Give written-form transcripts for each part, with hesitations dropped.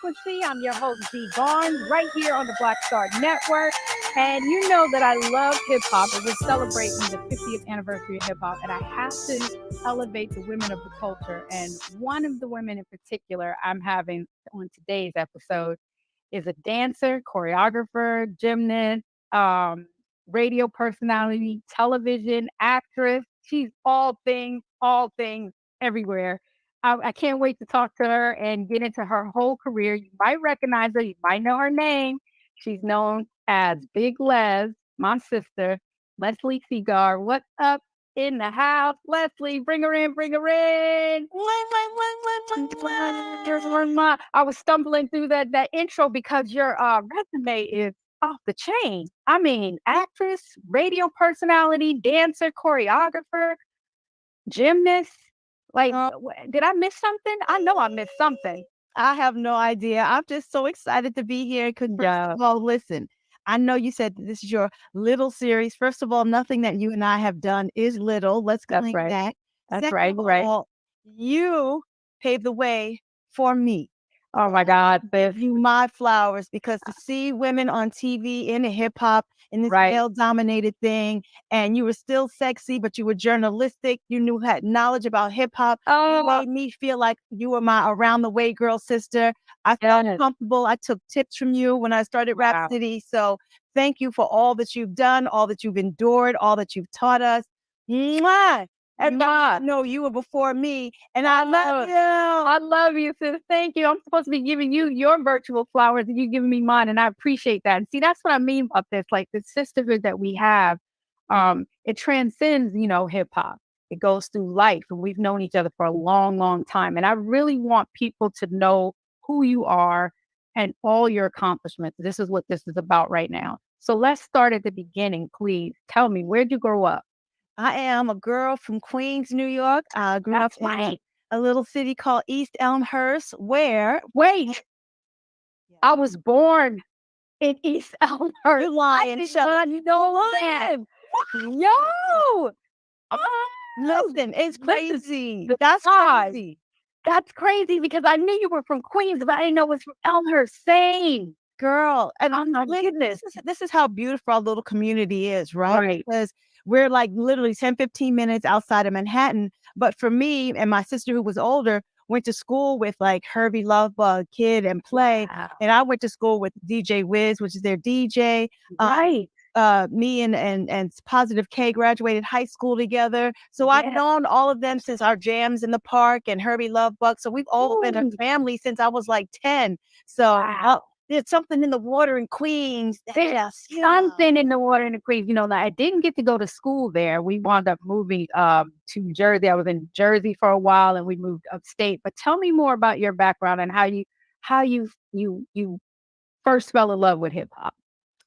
Frequency. I'm your host, Dee Barnes, right here on the Black Star Network. And you know that I love hip hop, and we're celebrating the 50th anniversary of hip hop. And I have to elevate the women of the culture. And one of the women in particular I'm having on today's episode is a dancer, choreographer, gymnast, radio personality, television actress. She's all things everywhere. I can't wait to talk to her and get into her whole career. You might recognize her, you might know her name. She's known as Big Les, my sister, Leslie Seagar. What's up in the house? Leslie, bring her in, bring her in. I was stumbling through that intro because your resume is off the chain. I mean, actress, radio personality, dancer, choreographer, gymnast. Like, did I miss something? I know I missed something. I have no idea. I'm just so excited to be here because first Yeah, of all, listen, I know you said that this is your little series. First of all, nothing that you and I have done is little. Let's that's claim right. that. That's Second right. of Right. all, you paved the way for me. Oh my God, Give sis. you my flowers because to see women on TV in hip hop in this Right. male dominated thing, and you were still sexy, but you were journalistic. You knew had knowledge about hip hop. You Oh, made me feel like you were my around the way girl sister. I felt yes. comfortable. I took tips from you when I started Rap Wow. City. So thank you for all that you've done, all that you've endured, all that you've taught us. Mwah! Everybody Mwah. know you were before me, and I love Oh, you. I love you, sis. Thank you. I'm supposed to be giving you your virtual flowers and you giving me mine. And I appreciate that. And see, that's what I mean about this. Like the sisterhood that we have, it transcends, hip hop. It goes through life. And we've known each other for a long, long time. And I really want people to know who you are and all your accomplishments. This is what this is about right now. So let's start at the beginning, please. Tell me, where'd you grow up? I am a girl from Queens, New York. I grew up That's in right. a little city called East Elmhurst, where Wait, yeah. I was born in East Elmhurst. You're I lying. did Shut up. not know that. Lying. Yo! Listen, it's Listen, crazy. the That's ties. crazy. That's crazy because I knew you were from Queens, but I didn't know it was from Elmhurst. Same. Girl, and Oh my listen, goodness. this is how beautiful our little community is, right? Right. Because we're like literally 10, 15 minutes outside of Manhattan. But for me and my sister who was older, went to school with like Herbie Lovebug, Kid and Play. Wow. And I went to school with DJ Wiz, which is their DJ. Right. Me and Positive K graduated high school together. So I've Yeah. known all of them since our jams in the park and Herbie Lovebug. So we've all been a Ooh. family since I was like 10. So Wow. there's something in the water in Queens that There's just, something in the water in the Queens. Like, I didn't get to go to school there. We wound up moving to Jersey. I was in Jersey for a while and we moved upstate. But tell me more about your background and how you first fell in love with hip hop.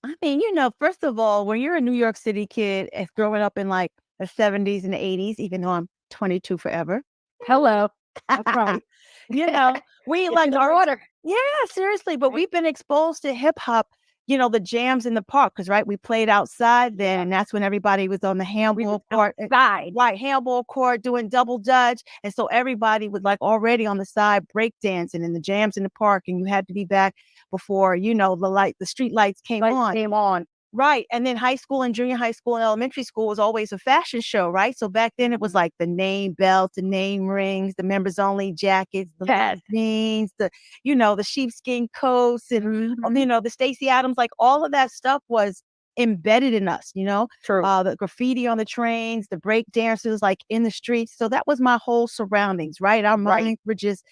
I mean, first of all, when you're a New York City kid and growing up in like the 70s and the 80s, even though I'm 22 forever, Hello. That's right. you know, we It's like in the are, water. yeah, seriously, but we've been exposed to hip hop, the jams in the park, because right, we played outside then, and that's when everybody was on the We was handball court, outside. right, handball court doing double dutch, and so everybody was like already on the side break dancing in the jams in the park, and you had to be back before the street lights came Lights on. came on. Right, and then high school and junior high school and elementary school was always a fashion show, right? So back then it was like the name belts, the name rings, the members only jackets, the Yes. jeans, the sheepskin coats and Mhm. the Stacey Adams, like all of that stuff was embedded in us. True. The graffiti on the trains, the break dancers like in the streets. So that was my whole surroundings, right? Our Right. minds were just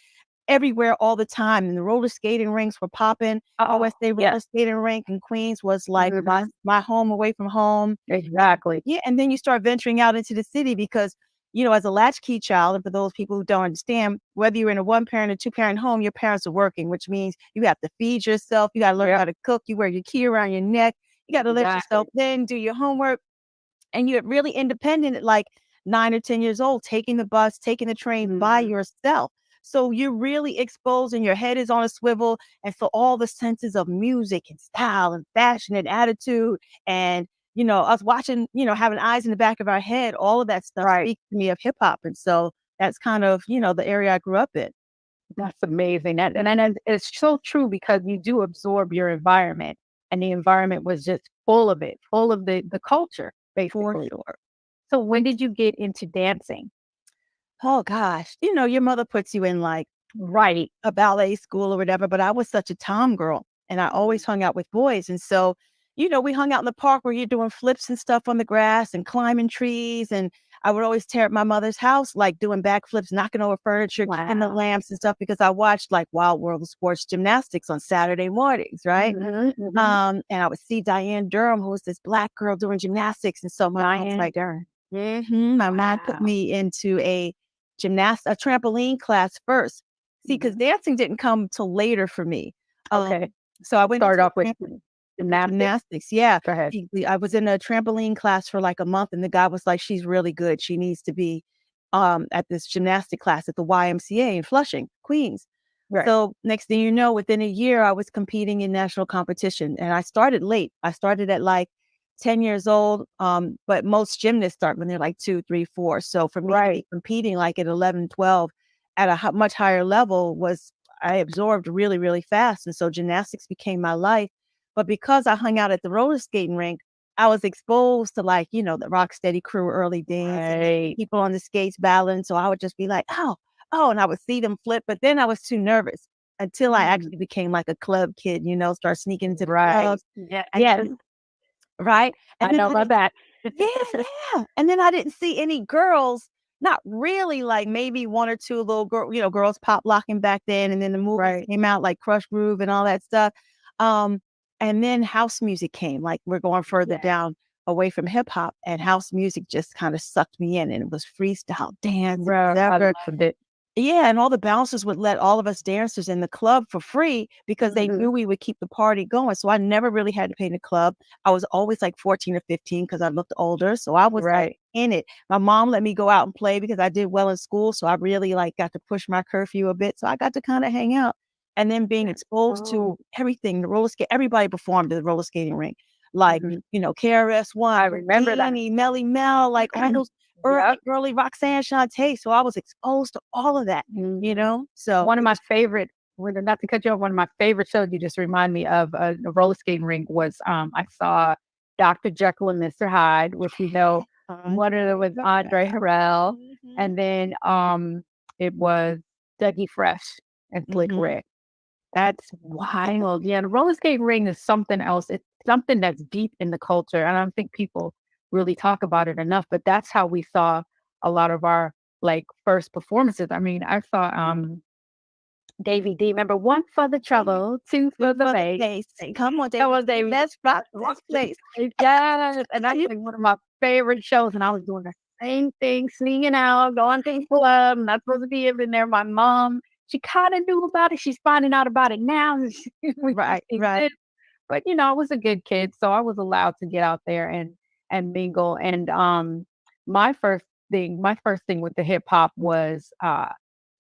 everywhere all the time, and the roller skating rinks were popping. Oh, OSA roller yes. skating rink in Queens was like my Mhm. my home away from home. Exactly. Yeah, and then you start venturing out into the city because, as a latchkey child, and for those people who don't understand, whether you're in a one-parent or two-parent home, your parents are working, which means you have to feed yourself, you gotta learn Yep. how to cook, you wear your key around your neck, you gotta let yourself Exactly. then do your homework, and you're really independent at like 9 or 10 years old, taking the bus, taking the train by Mhm. yourself. So you're really exposed and your head is on a swivel. And so all the senses of music and style and fashion and attitude and, us watching, having eyes in the back of our head, all of that stuff Right. speaks to me of hip hop. And so that's kind of, the area I grew up in. That's amazing. And it's so true because you do absorb your environment, and the environment was just full of it, full of the culture, For basically. sure. So when did you get into dancing? Oh gosh, your mother puts you in like Right. a ballet school or whatever, but I was such a tom girl and I always hung out with boys. And so, we hung out in the park where you're doing flips and stuff on the grass and climbing trees. And I would always tear up my mother's house, like doing backflips, knocking over furniture and the Wow. lamps and stuff because I watched like Wild World of Sports Gymnastics on Saturday mornings, right? Mhm, mhm. And I would see Diane Durham, who was this black girl doing gymnastics. And so my mom was Diane like, Durn. my mom put Wow. me into a trampoline class first. See, because Mhm. dancing didn't come till later for me. Okay. So I You went started into off a with trampoline gymnastics? gymnastics, yeah. Go ahead. I was in a trampoline class for like a month, and the guy was like, "She's really good. She needs to be at this gymnastic class at the YMCA in Flushing, Queens." Right. So next thing you know, within a year, I was competing in national competition, and I started late. I started at like 10 years old, but most gymnasts start when they're like 2, 3, 4. So for me to be Right. competing like at 11, 12 at a much higher level I absorbed really, really fast. And so gymnastics became my life. But because I hung out at the roller skating rink, I was exposed to like, the Rocksteady crew early dance and Right. people on the skates battling. So I would just be like, oh, and I would see them flip. But then I was too nervous until I Mm. actually became like a club kid, start sneaking into the Right. clubs. Yeah. And Yes. then, right. And I then know I about didn't, that. yeah, yeah. And then I didn't see any girls, not really, like maybe one or two little girls pop locking back then. And then the movies Right. came out like Crush Groove and all that stuff. Um, and then house music came, like we're going further Yes. down away from hip hop, and house music just kind of sucked me in, and it was freestyle dance. It was Bro, I ever loved it. yeah, and all the bouncers would let all of us dancers in the club for free because they Mhm. knew we would keep the party going. So I never really had to pay the club. I was always like 14 or 15 because I looked older. So I was like Right. in it. My mom let me go out and play because I did well in school. So I really like got to push my curfew a bit. So I got to kind of hang out. And then being exposed to Oh. everything, the roller skate, everybody performed at the roller skating rink. Like, Mhm. KRS-One, I remember that. Annie, Melly Mel, like all those Yep. early Roxanne Shante. So I was exposed to all of that. Mhm. So One of it my was favorite not to cut you off, one of my favorite shows you just remind me of, the roller skating rink was, I saw Dr. Jekyll and Mr. Hyde, which one of them was Andre Andre Harrell, Mhm, and then, it was Dougie Fresh and Slick mhm. Rick. That's wild. Yeah, the roller skate ring is something else. It's something that's deep in the culture. And I don't think people really talk about it enough, but that's how we saw a lot of our like first performances. I mean, I saw Davy D. Remember one for the trouble, two for Good the for the bass. face. Come on, That David. was Davy D. Let's rock this place. Yes, and that's like one of my favorite shows. And I was doing the same thing, sneaking out, going to the club, not supposed to be in there. My mom, she kind of knew about it. She's finding out about it now. We Right, see right. this. But I was a good kid, so I was allowed to get out there and mingle. And my first thing with the hip hop was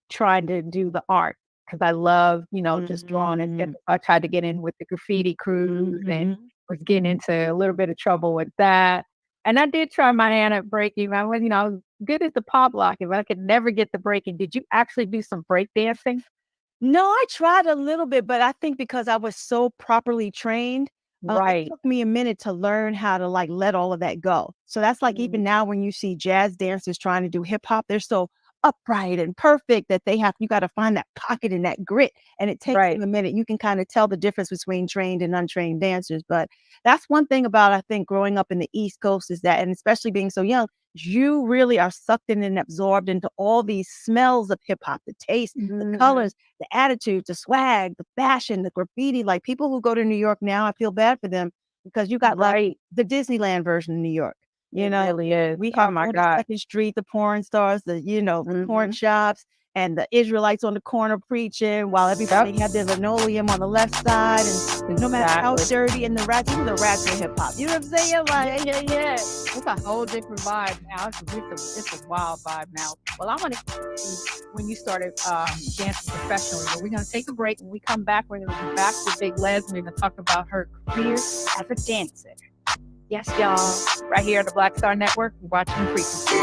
trying to do the art because I love, just drawing and Mhm, I tried to get in with the graffiti crews and mhm. was getting into a little bit of trouble with that. And I did try my hand at breaking. I was good at the pop locking, but I could never get the breaking. Did you actually do some break dancing? No, I tried a little bit, but I think because I was so properly trained, it Right. took me a minute to learn how to like let all of that go. So that's like Mm. even now when you see jazz dancers trying to do hip hop, they're so upright and perfect that you got to find that pocket and that grit. And it takes Right. them a minute. You can kind of tell the difference between trained and untrained dancers. But that's one thing about I think growing up in the East Coast is that, and especially being so young, you really are sucked in and absorbed into all these smells of hip hop, the taste, the Mhm. colors, the attitude, the swag, the fashion, the graffiti. Like people who go to New York now, I feel bad for them because you got like Right. the Disneyland version of New York. You It know, really is. we Oh have my God. 42nd Street, the porn stars, the porn Mhm. shops, and the Israelites on the corner preaching while Yep. everybody had their linoleum on the left side. And no matter how Exactly. dirty and even the rats are hip hop. You know what I'm saying? Like, Yeah, yeah, yeah. It's a whole different vibe now. It's a wild vibe now. Well, I want to see when you started dancing professionally. But we're going to take a break. When we come back, we're going to be back with Big Les. We're going to talk about her career as a dancer. Yes, y'all. Right here on the Black Star Network, we're watching the frequency.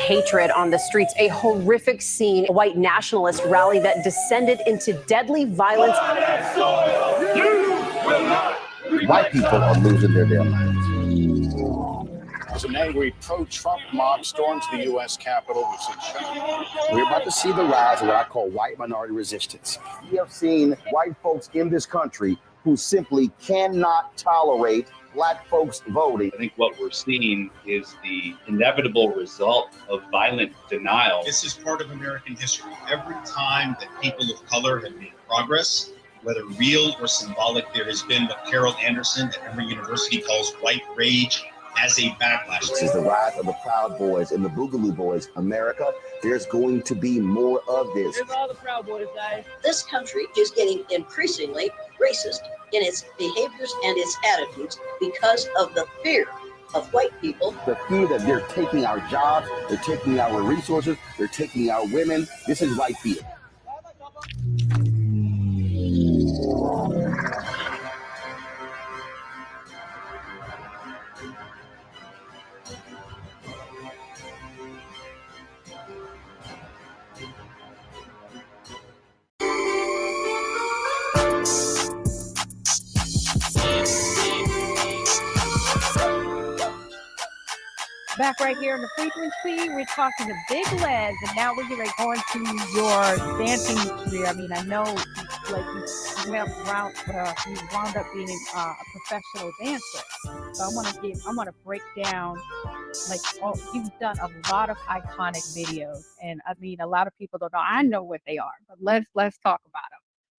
hatred on the streets. A horrific scene, a white nationalist rally that descended into deadly violence. White people are losing their damn minds. As an angry pro-Trump mob storms the U.S. Capitol, we're about to see the rise of what I call white minority resistance. We have seen white folks in this country who simply cannot tolerate Black folks voting. I think what we're seeing is the inevitable result of violent denial. This is part of American history. Every time that people of color have made progress, whether real or symbolic, there has been what Carol Anderson at Emory University calls white rage as a backlash. This is the rise of the Proud Boys and the Boogaloo Boys. America, there's going to be more of this. Here's all the Proud Boys, guys. This country is getting increasingly racist in its behaviors and its attitudes because of the fear of white people. The fear that they're taking our jobs, they're taking our resources, they're taking our women. This is white fear. Back right here in the frequency, we're talking to Big Les, and now we're getting on to your dancing career. I mean, I know like you wound up being a professional dancer. So I want to break down like you've done a lot of iconic videos, and I mean, a lot of people don't know. I know what they are, but let's talk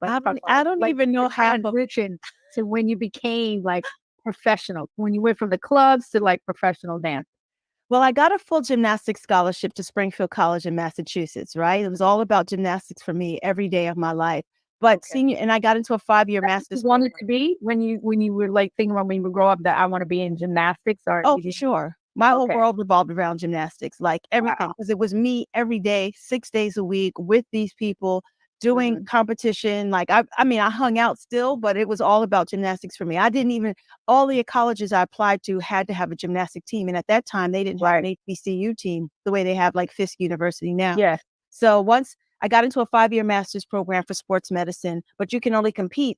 about them. I don't even know how transition to when you became like professional, when you went from the clubs to like professional dance. Well, I got a full gymnastics scholarship to Springfield College in Massachusetts, right? It was all about gymnastics for me every day of my life. But and I got into a 5-year master's. Wanted to be when you were like thinking about when you would grow up that I want to be in gymnastics or sure. My whole world revolved around gymnastics, like everything, because it was me every day, 6 days a week with these people doing competition. Like, I mean, I hung out still, but it was all about gymnastics for me. All the colleges I applied to had to have a gymnastic team. And at that time, they didn't have an HBCU team the way they have like Fisk University now. Yeah. So once I got into a 5-year master's program for sports medicine, but you can only compete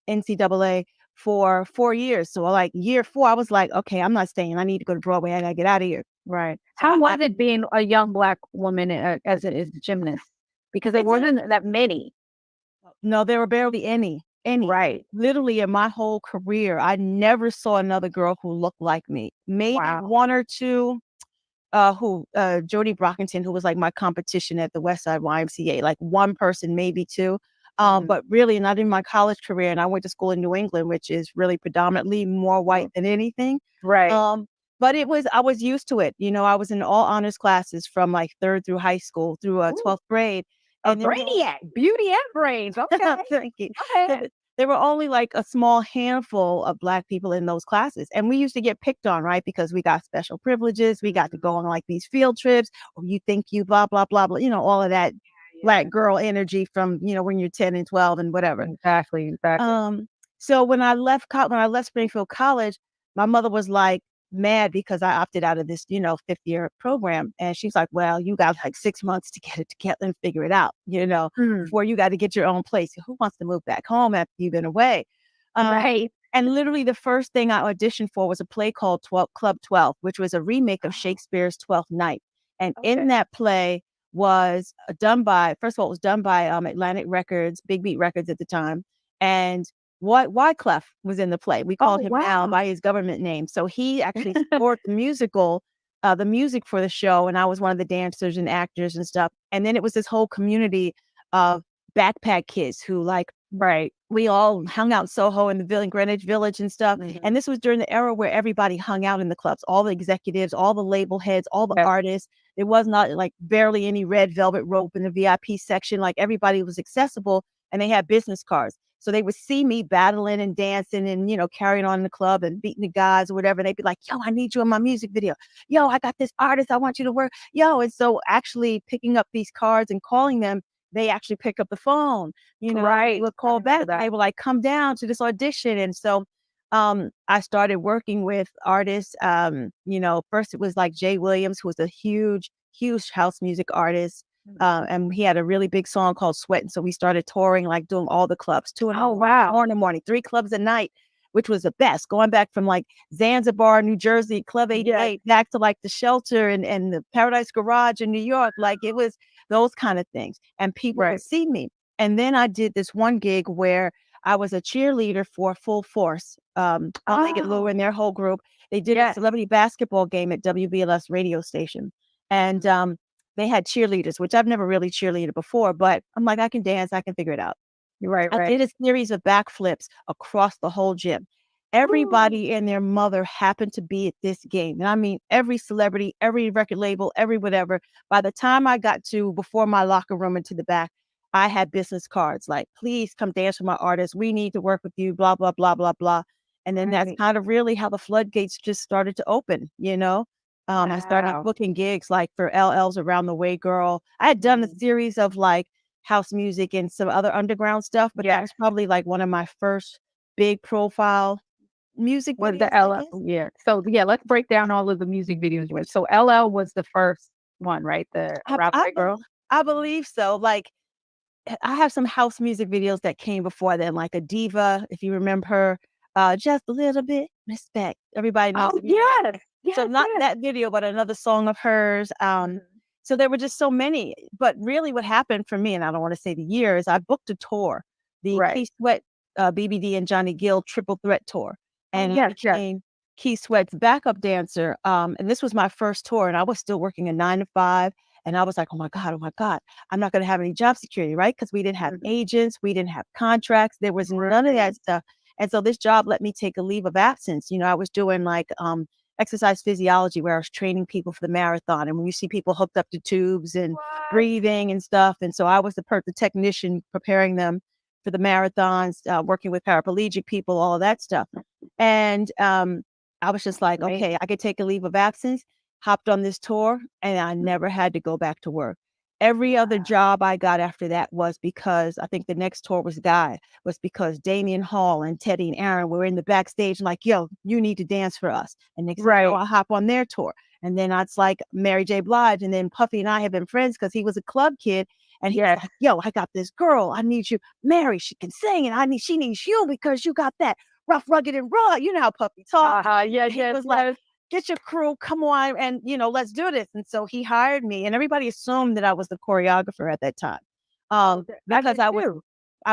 NCAA for 4 years. So like year 4, I was like, okay, I'm not staying. I need to go to Broadway. I got to get out of here. Right. How was it being a young Black woman as a gymnast? Because there wasn't that many. No, there were barely any. Right. Literally in my whole career, I never saw another girl who looked like me. Maybe one or two, Jody Brockington, who was like my competition at the Westside YMCA, like one person, maybe two. But really not in my college career. And I went to school in New England, which is really predominantly more white than anything. Right. But I was used to it. You know, I was in all honors classes from like 3rd through high school through 12th grade. A brainiac, beauty and brains. Okay. Thank you. Okay. There were only like a small handful of Black people in those classes. And we used to get picked on, right? Because we got special privileges. We got to go on like these field trips, or you think you blah, blah, blah, blah, all of that Black girl energy from, when you're 10 and 12 and whatever. Exactly. So when I left Springfield College, my mother was like, mad because I opted out of this, 5th-year program. And she's like, well, you got like 6 months to get it together and figure it out, before you got to get your own place. Who wants to move back home after you've been away? Right. And literally the first thing I auditioned for was a play called Club 12, which was a remake of Shakespeare's Twelfth Night. And in that play was done by Atlantic Records, Big Beat Records at the time. And Wyclef was in the play. We called him Al by his government name. So he actually scored the music for the show. And I was one of the dancers and actors and stuff. And then it was this whole community of backpack kids who we all hung out in Soho in the Greenwich Village and stuff. And this was during the era where everybody hung out in the clubs, all the executives, all the label heads, all the artists. There was not like barely any red velvet rope in the VIP section. Like everybody was accessible and they had business cards. So they would see me battling and dancing and, carrying on in the club and beating the guys or whatever. And they'd be like, yo, I need you in my music video. Yo, I got this artist. I want you to work. Yo. And so actually picking up these cards and calling them, they actually pick up the phone, Right. Would call back. They were like, come down to this audition. And so I started working with artists. First it was like Jay Williams, who was a huge huge house music artist. And he had a really big song called Sweat. And so we started touring, like doing all the clubs, 4 in the morning, 3 clubs a night, which was the best. Going back from like Zanzibar, New Jersey, Club 88, back to like the Shelter and the Paradise Garage in New York. Like it was those kind of things. And people would see me. And then I did this one gig where I was a cheerleader for Full Force. Megan Lou and their whole group. They did a celebrity basketball game at WBLS radio station. And they had cheerleaders, which I've never really cheerleaded before, but I'm like, I can dance, I can figure it out. I did a series of backflips across the whole gym. Everybody and their mother happened to be at this game. And I mean, every celebrity, every record label, every whatever. By the time I got to before my locker room into the back, I had business cards like, please come dance with my artist. We need to work with you, blah, blah, blah, blah, blah. And then that's kind of really how the floodgates just started to open, you know? I started booking gigs like for LL's Around the Way Girl. I had done a series of like house music and some other underground stuff, but that was probably like one of my first big profile music Was videos, the I LL? guess. Yeah. So yeah, let's break down all of the music videos you went. So LL was the first one, right? The Around the Way Girl. I believe so. Like I have some house music videos that came before then, like a diva, if you remember her. Just a little bit respect. Everybody knows. Oh yes. So not that video, but another song of hers. So there were just so many. But really what happened for me, and I don't want to say the years, I booked a tour, the Keith Sweat, BBD and Johnny Gill Triple Threat Tour. And I became Keith Sweat's backup dancer. And this was my first tour, and I was still working a 9 to 5. And I was like, oh my God, I'm not going to have any job security, right? Because we didn't have agents, we didn't have contracts, there was none of that stuff. And so this job let me take a leave of absence. You know, I was doing like exercise physiology where I was training people for the marathon. And when you see people hooked up to tubes and breathing and stuff. And so I was the technician preparing them for the marathons, working with paraplegic people, all of that stuff. And I was just like, okay, I could take a leave of absence, hopped on this tour, and I never had to go back to work. Every other job I got after that was because I think the next tour was because Damian Hall and Teddy and Aaron were in the backstage like, yo, you need to dance for us. And next thing you know, I hop on their tour. And then it's like Mary J. Blige. And then Puffy and I have been friends because he was a club kid. And he's like, yo, I got this girl. I need you. Mary, she can sing. And she needs you because you got that rough, rugged, and raw. You know how Puffy talks. He was like, get your crew, come on, and let's do this. And so he hired me, and everybody assumed that I was the choreographer at that time, because I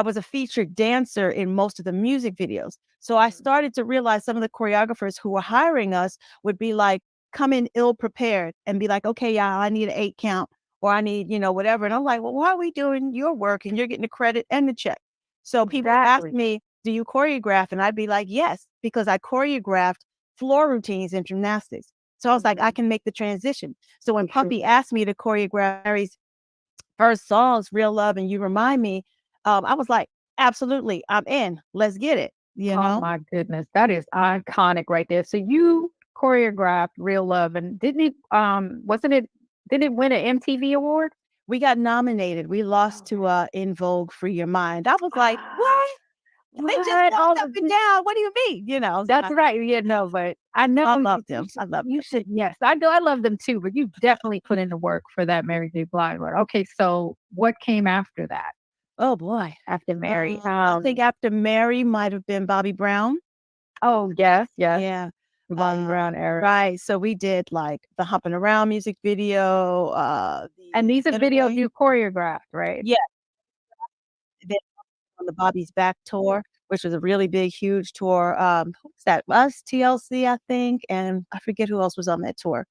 was a featured dancer in most of the music videos. So I started to realize some of the choreographers who were hiring us would be like, come in ill prepared and be like, okay, y'all, I need an 8 count, or I need, whatever. And I'm like, well, why are we doing your work and you're getting the credit and the check? So people ask me, do you choreograph? And I'd be like, yes, because I choreographed floor routines and gymnastics. So I was like, I can make the transition. So when Puppy asked me to choreograph Mary's first songs, Real Love and You Remind Me, I was like, absolutely, I'm in. Let's get it. Oh my goodness, that is iconic right there. So you choreographed Real Love, and didn't it win an MTV award? We got nominated. We lost to In Vogue, Free Your Mind. I was like, what? They just walked up and down. What do you mean? That's right. Yeah, no, but I know I love them. I love you should. Yes, I do. I love them too. But you definitely put in the work for that Mary J. Blige one. Okay, so what came after that? Oh boy, after Mary, I think after Mary might have been Bobby Brown. Oh yes, yeah, the Bobby Brown era. Right. So we did like the Humping Around music video. And these are videos you choreographed, right? Yeah. On the Bobby's Back tour, which was a really big, huge tour. Who was that? Us, TLC, I think, and I forget who else was on that tour,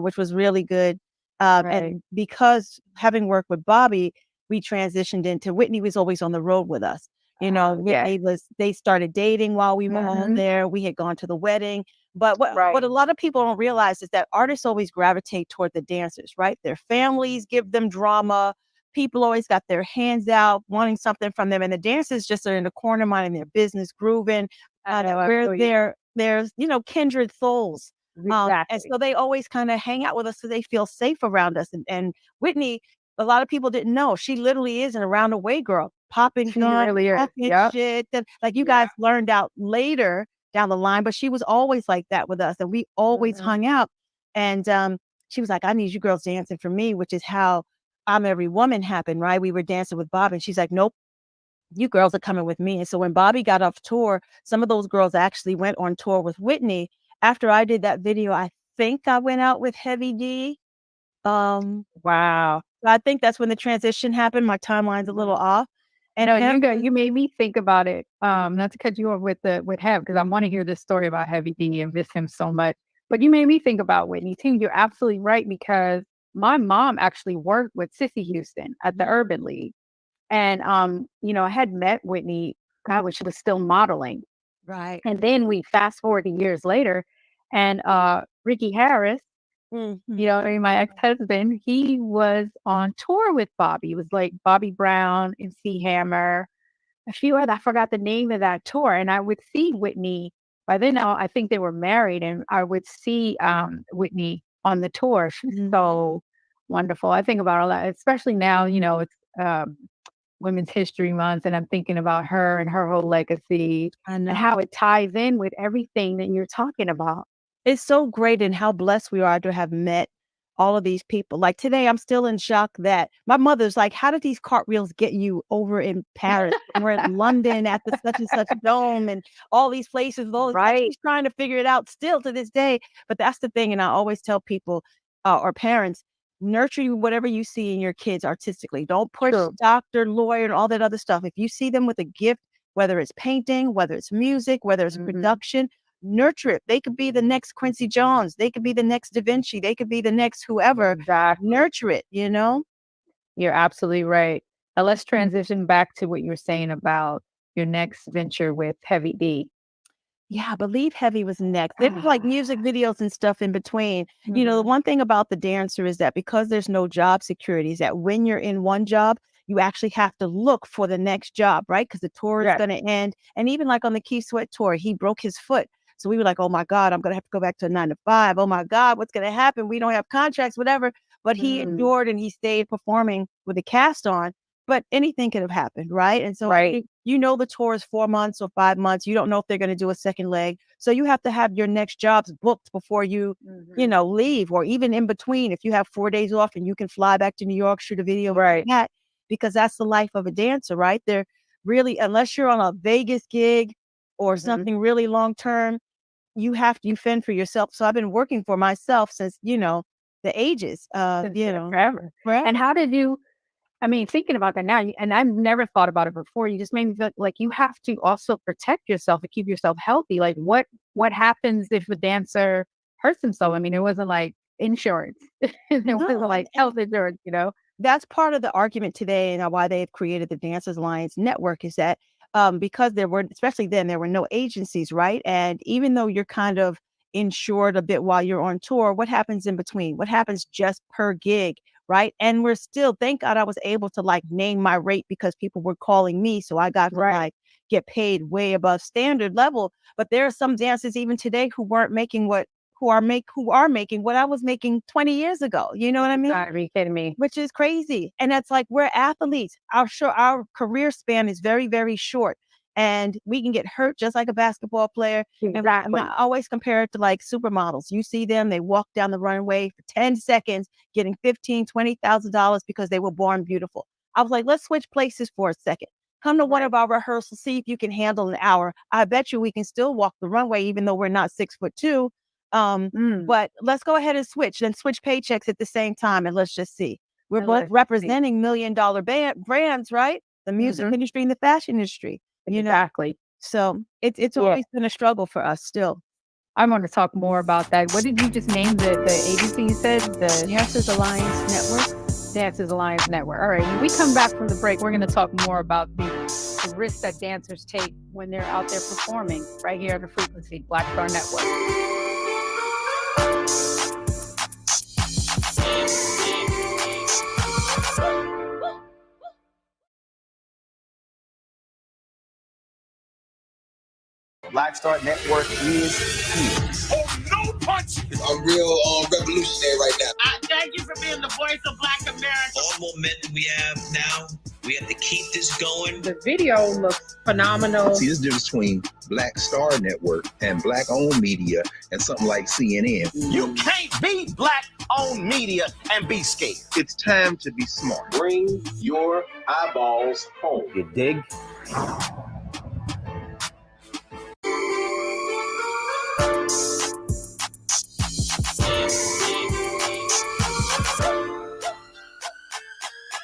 which was really good. And because having worked with Bobby, we transitioned into Whitney was always on the road with us. They started dating while we were on there. We had gone to the wedding. But what a lot of people don't realize is that artists always gravitate toward the dancers, right? Their families give them drama. People always got their hands out, wanting something from them. And the dancers just are in the corner minding their business, grooving. There's kindred souls. And so they always kind of hang out with us so they feel safe around us. And Whitney, a lot of people didn't know, she literally is an around the way girl, popping shit that like you guys learned out later down the line, but she was always like that with us. And we always hung out. And she was like, I need you girls dancing for me, which is how I'm Every Woman happened, right? We were dancing with Bob, and she's like, nope, you girls are coming with me. And so when Bobby got off tour, some of those girls actually went on tour with Whitney. After I did that video, I think I went out with Heavy D. Wow. I think that's when the transition happened. My timeline's a little off. And No, you made me think about it. Not to cut you off with Hev, because I want to hear this story about Heavy D and miss him so much. But you made me think about Whitney too. You're absolutely right, because my mom actually worked with Sissy Houston at the Urban League. And I had met Whitney, God, when she was still modeling. right. And then we fast forward to years later, and Ricky Harris, my ex-husband, he was on tour with Bobby. It was like Bobby Brown, MC Hammer, a few other, I forgot the name of that tour. And I would see Whitney. By then, I think they were married, and I would see Whitney on the tour. She's so wonderful. I think about her a lot, especially now, it's Women's History Month, and I'm thinking about her and her whole legacy and how it ties in with everything that you're talking about. It's so great, and how blessed we are to have met all of these people. Like today, I'm still in shock that my mother's like, how did these cartwheels get you over in Paris? And we're in London at the such and such dome and all these places. Right. She's trying to figure it out still to this day. But that's the thing. And I always tell people or parents, nurture whatever you see in your kids artistically. Don't push doctor, lawyer, and all that other stuff. If you see them with a gift, whether it's painting, whether it's music, whether it's production, nurture it. They could be the next Quincy Jones. They could be the next Da Vinci. They could be the next whoever. Nurture it, You're absolutely right. Now let's transition back to what you were saying about your next venture with Heavy D. Yeah, I believe Heavy was next. There was like music videos and stuff in between. The one thing about the dancer is that because there's no job security, is that when you're in one job, you actually have to look for the next job, right? Because the tour is going to end. And even like on the Keith Sweat tour, he broke his foot. So we were like, oh my God, I'm going to have to go back to a 9 to 5. Oh my God, what's going to happen? We don't have contracts, whatever. But he endured and he stayed performing with the cast on. But anything could have happened, right? And so the tour is 4 months or 5 months. You don't know if they're going to do a second leg. So you have to have your next jobs booked before you, leave, or even in between. If you have 4 days off and you can fly back to New York, shoot a video, because that's the life of a dancer, right? They're really, unless you're on a Vegas gig or something really long term, you fend for yourself. So I've been working for myself since, the ages, forever. And how did you, thinking about that now, and I've never thought about it before, you just made me feel like you have to also protect yourself and keep yourself healthy. Like what happens if a dancer hurts himself? It wasn't like insurance. There wasn't like health insurance, That's part of the argument today and why they've created the Dancers Alliance Network is that because especially then, there were no agencies, right? And even though you're kind of insured a bit while you're on tour, what happens in between? What happens just per gig, right? And we're still, thank God I was able to like name my rate because people were calling me. So I got to like get paid way above standard level. But there are some dancers even today who weren't making who are making what I was making 20 years ago. You know what I mean? Are you kidding me? Which is crazy. And that's like, we're athletes. Our career span is very, very short. And we can get hurt just like a basketball player. Exactly. And I always compare it to like supermodels. You see them, they walk down the runway for 10 seconds, getting $15,000, $20,000 because they were born beautiful. I was like, let's switch places for a second. Come to one of our rehearsals, see if you can handle an hour. I bet you we can still walk the runway, even though we're not 6'2". But let's go ahead and switch paychecks at the same time. And let's just see. We're both representing $1 million brands, right? The music industry and the fashion industry. Exactly. So it's always been a struggle for us still. I want to talk more about that. What did you just name the agency you said? The Dancers Alliance Network. Dancers Alliance Network. All right. When we come back from the break, we're going to talk more about the risks that dancers take when they're out there performing right here at the Frequency Black Star Network. Black Star Network is here. Oh, no punch! I'm real revolutionary right now. I thank you for being the voice of Black America. All momentum we have now, We have to keep this going. The video looks phenomenal. See, this difference between Black Star Network and Black-owned media and something like CNN. You can't be Black-owned media and be scared. It's time to be smart. Bring your eyeballs home. You dig?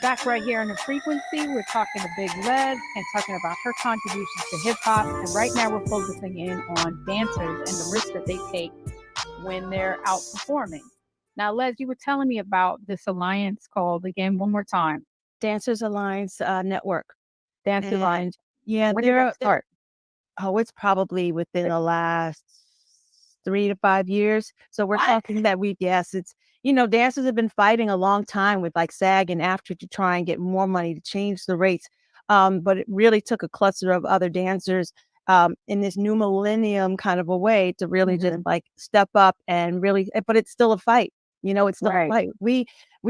Back right here on the frequency, we're talking to Big Les and talking about her contributions to hip hop. And right now we're focusing in on dancers and the risks that they take when they're out performing. Now, Les, you were telling me about this alliance called, again, one more time. Dancers Alliance Network. Dancers Alliance. Yeah, When did that start? Oh, it's probably within the last 3 to 5 years. So we're talking that it's, dancers have been fighting a long time with like SAG and AFTRA to try and get more money to change the rates. But it really took a cluster of other dancers in this new millennium kind of a way to really just like step up and really, but it's still a fight. It's still a fight. We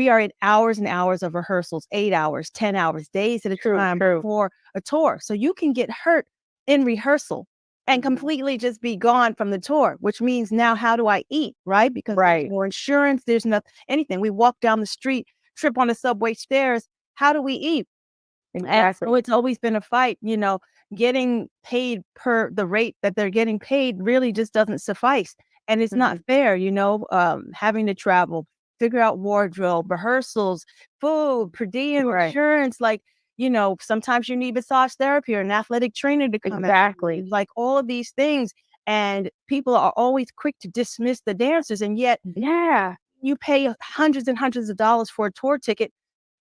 are in hours and hours of rehearsals, 8 hours, 10 hours, days at a time for a tour. So you can get hurt in rehearsal and completely just be gone from the tour, which means now how do I eat, right? Because there's no insurance, there's anything. We walk down the street, trip on the subway stairs. How do we eat? Exactly. So it's always been a fight, getting paid per the rate that they're getting paid really just doesn't suffice. And it's not fair, having to travel, figure out wardrobe, rehearsals, food, per diem, insurance, sometimes you need massage therapy or an athletic trainer to come in, like all of these things. And people are always quick to dismiss the dancers. And yet, you pay hundreds and hundreds of dollars for a tour ticket.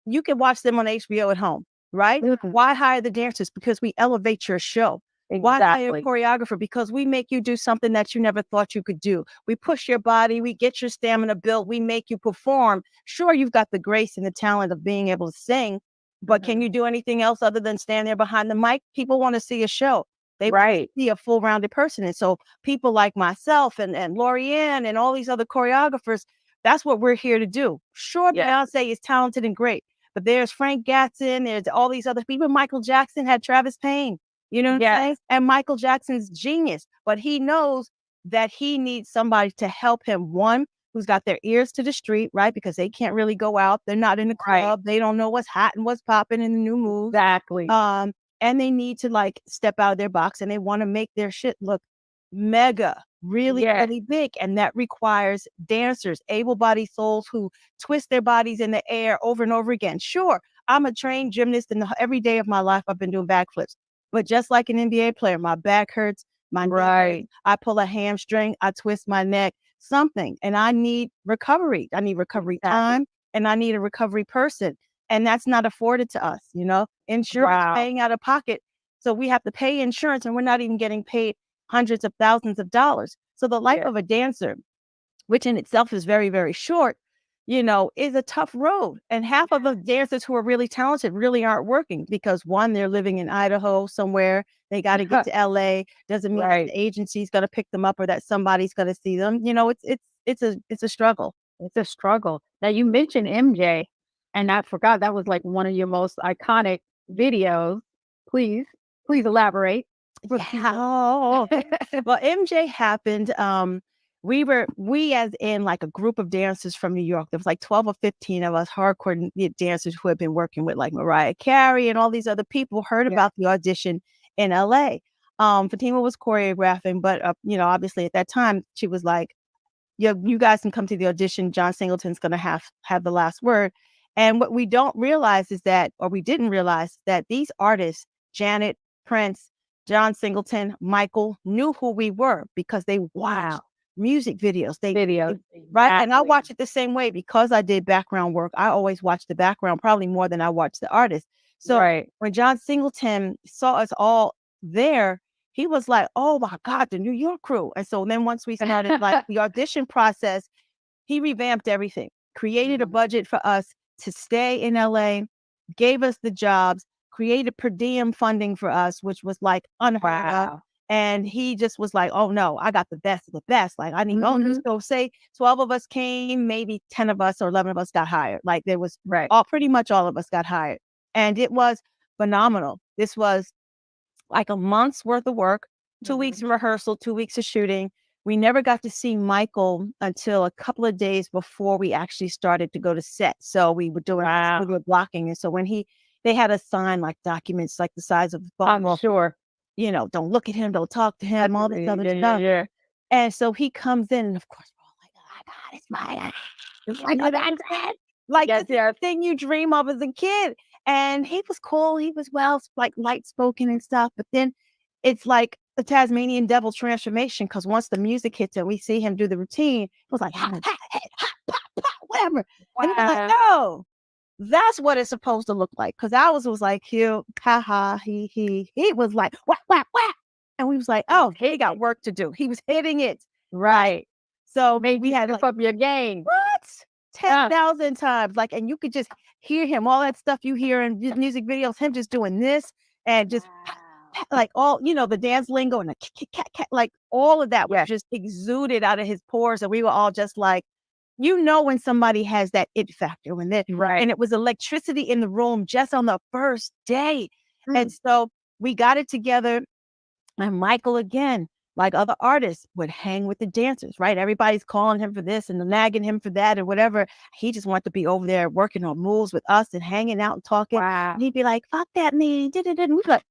You can watch them on HBO at home, right? Why hire the dancers? Because we elevate your show. Why hire a choreographer? Because we make you do something that you never thought you could do. We push your body, we get your stamina built, we make you perform. Sure, you've got the grace and the talent of being able to sing, but can you do anything else other than stand there behind the mic? People want to see a show. They want to see a full-rounded person. And so people like myself and Lorianne and all these other choreographers, that's what we're here to do. Sure, Beyonce is talented and great, but there's Frank Gatson, there's all these other people. Michael Jackson had Travis Payne, you know what I'm saying? And Michael Jackson's genius, but he knows that he needs somebody to help him. One, who's got their ears to the street, right? Because they can't really go out. They're not in the club. They don't know what's hot and what's popping in the new moves. And they need to like step out of their box and they want to make their shit look mega, really, really big. And that requires dancers, able-bodied souls who twist their bodies in the air over and over again. Sure, I'm a trained gymnast and every day of my life I've been doing backflips. But just like an NBA player, my back hurts, my knee, I pull a hamstring, I twist my neck, something. And I need recovery. I need recovery time and I need a recovery person. And that's not afforded to us, insurance paying out of pocket. So we have to pay insurance and we're not even getting paid hundreds of thousands of dollars. So the life of a dancer, which in itself is very, very short, is a tough road. And half of the dancers who are really talented really aren't working because one, they're living in Idaho somewhere. They got to get to LA. Doesn't mean that the agency's going to pick them up or that somebody's going to see them. It's a struggle. It's a struggle. Now you mentioned MJ, and I forgot that was like one of your most iconic videos. Please elaborate. Well, MJ happened. We as in like a group of dancers from New York. There was like 12 or 15 of us hardcore dancers who had been working with like Mariah Carey and all these other people heard about the audition in LA. Fatima was choreographing, but obviously at that time she was like, you guys can come to the audition. John Singleton's going to have the last word. And what we don't realize is that, or we didn't realize that these artists, Janet, Prince, John Singleton, Michael, knew who we were because they watched music videos. Right? And I watch it the same way because I did background work. I always watch the background probably more than I watch the artist. So when John Singleton saw us all there, he was like, oh my God, the New York crew. And so then once we started like the audition process, he revamped everything, created a budget for us to stay in LA, gave us the jobs, created per diem funding for us, which was like unheard of. And he just was like, oh no, I got the best of the best. Like I need so say 12 of us came, maybe 10 of us or 11 of us got hired. Like there was pretty much all of us got hired. And it was phenomenal. This was like a month's worth of work, 2 weeks of rehearsal, 2 weeks of shooting. We never got to see Michael until a couple of days before we actually started to go to set. So we were doing we were blocking. And so when they had us sign like documents like the size of the phone. I'm sure. You know, don't look at him, don't talk to him, all this other Yeah, stuff. yeah. And so he comes in, and of course, we're all like, oh my God, it's Michael. It's Michael Jackson. Like Yes, this is the thing you dream of as a kid. And he was cool. He was like light spoken and stuff. But then it's like the Tasmanian devil transformation, because once the music hits and we see him do the routine, it was like, ha, ha, ha, ha, pop, pop, whatever. And he was like, no, that's what it's supposed to look like. Because ours was like, cute, ha ha, he was like, whap, whap, whap. And we was like, oh, he got work to do. He was hitting it. Right. So we had to up your game. What? 10,000 times. Like, and you could just hear him, all that stuff you hear in music videos, him just doing this and just like all, you know, the dance lingo and the like all of that was just exuded out of his pores. And we were all just like, you know, when somebody has that it factor, when they and it was electricity in the room just on the first day. And so we got it together. And Michael, again, like other artists, would hang with the dancers, right? Everybody's calling him for this and nagging him for that and whatever. He just wanted to be over there working on moves with us and hanging out and talking. And he'd be like, fuck that man. We'd be like,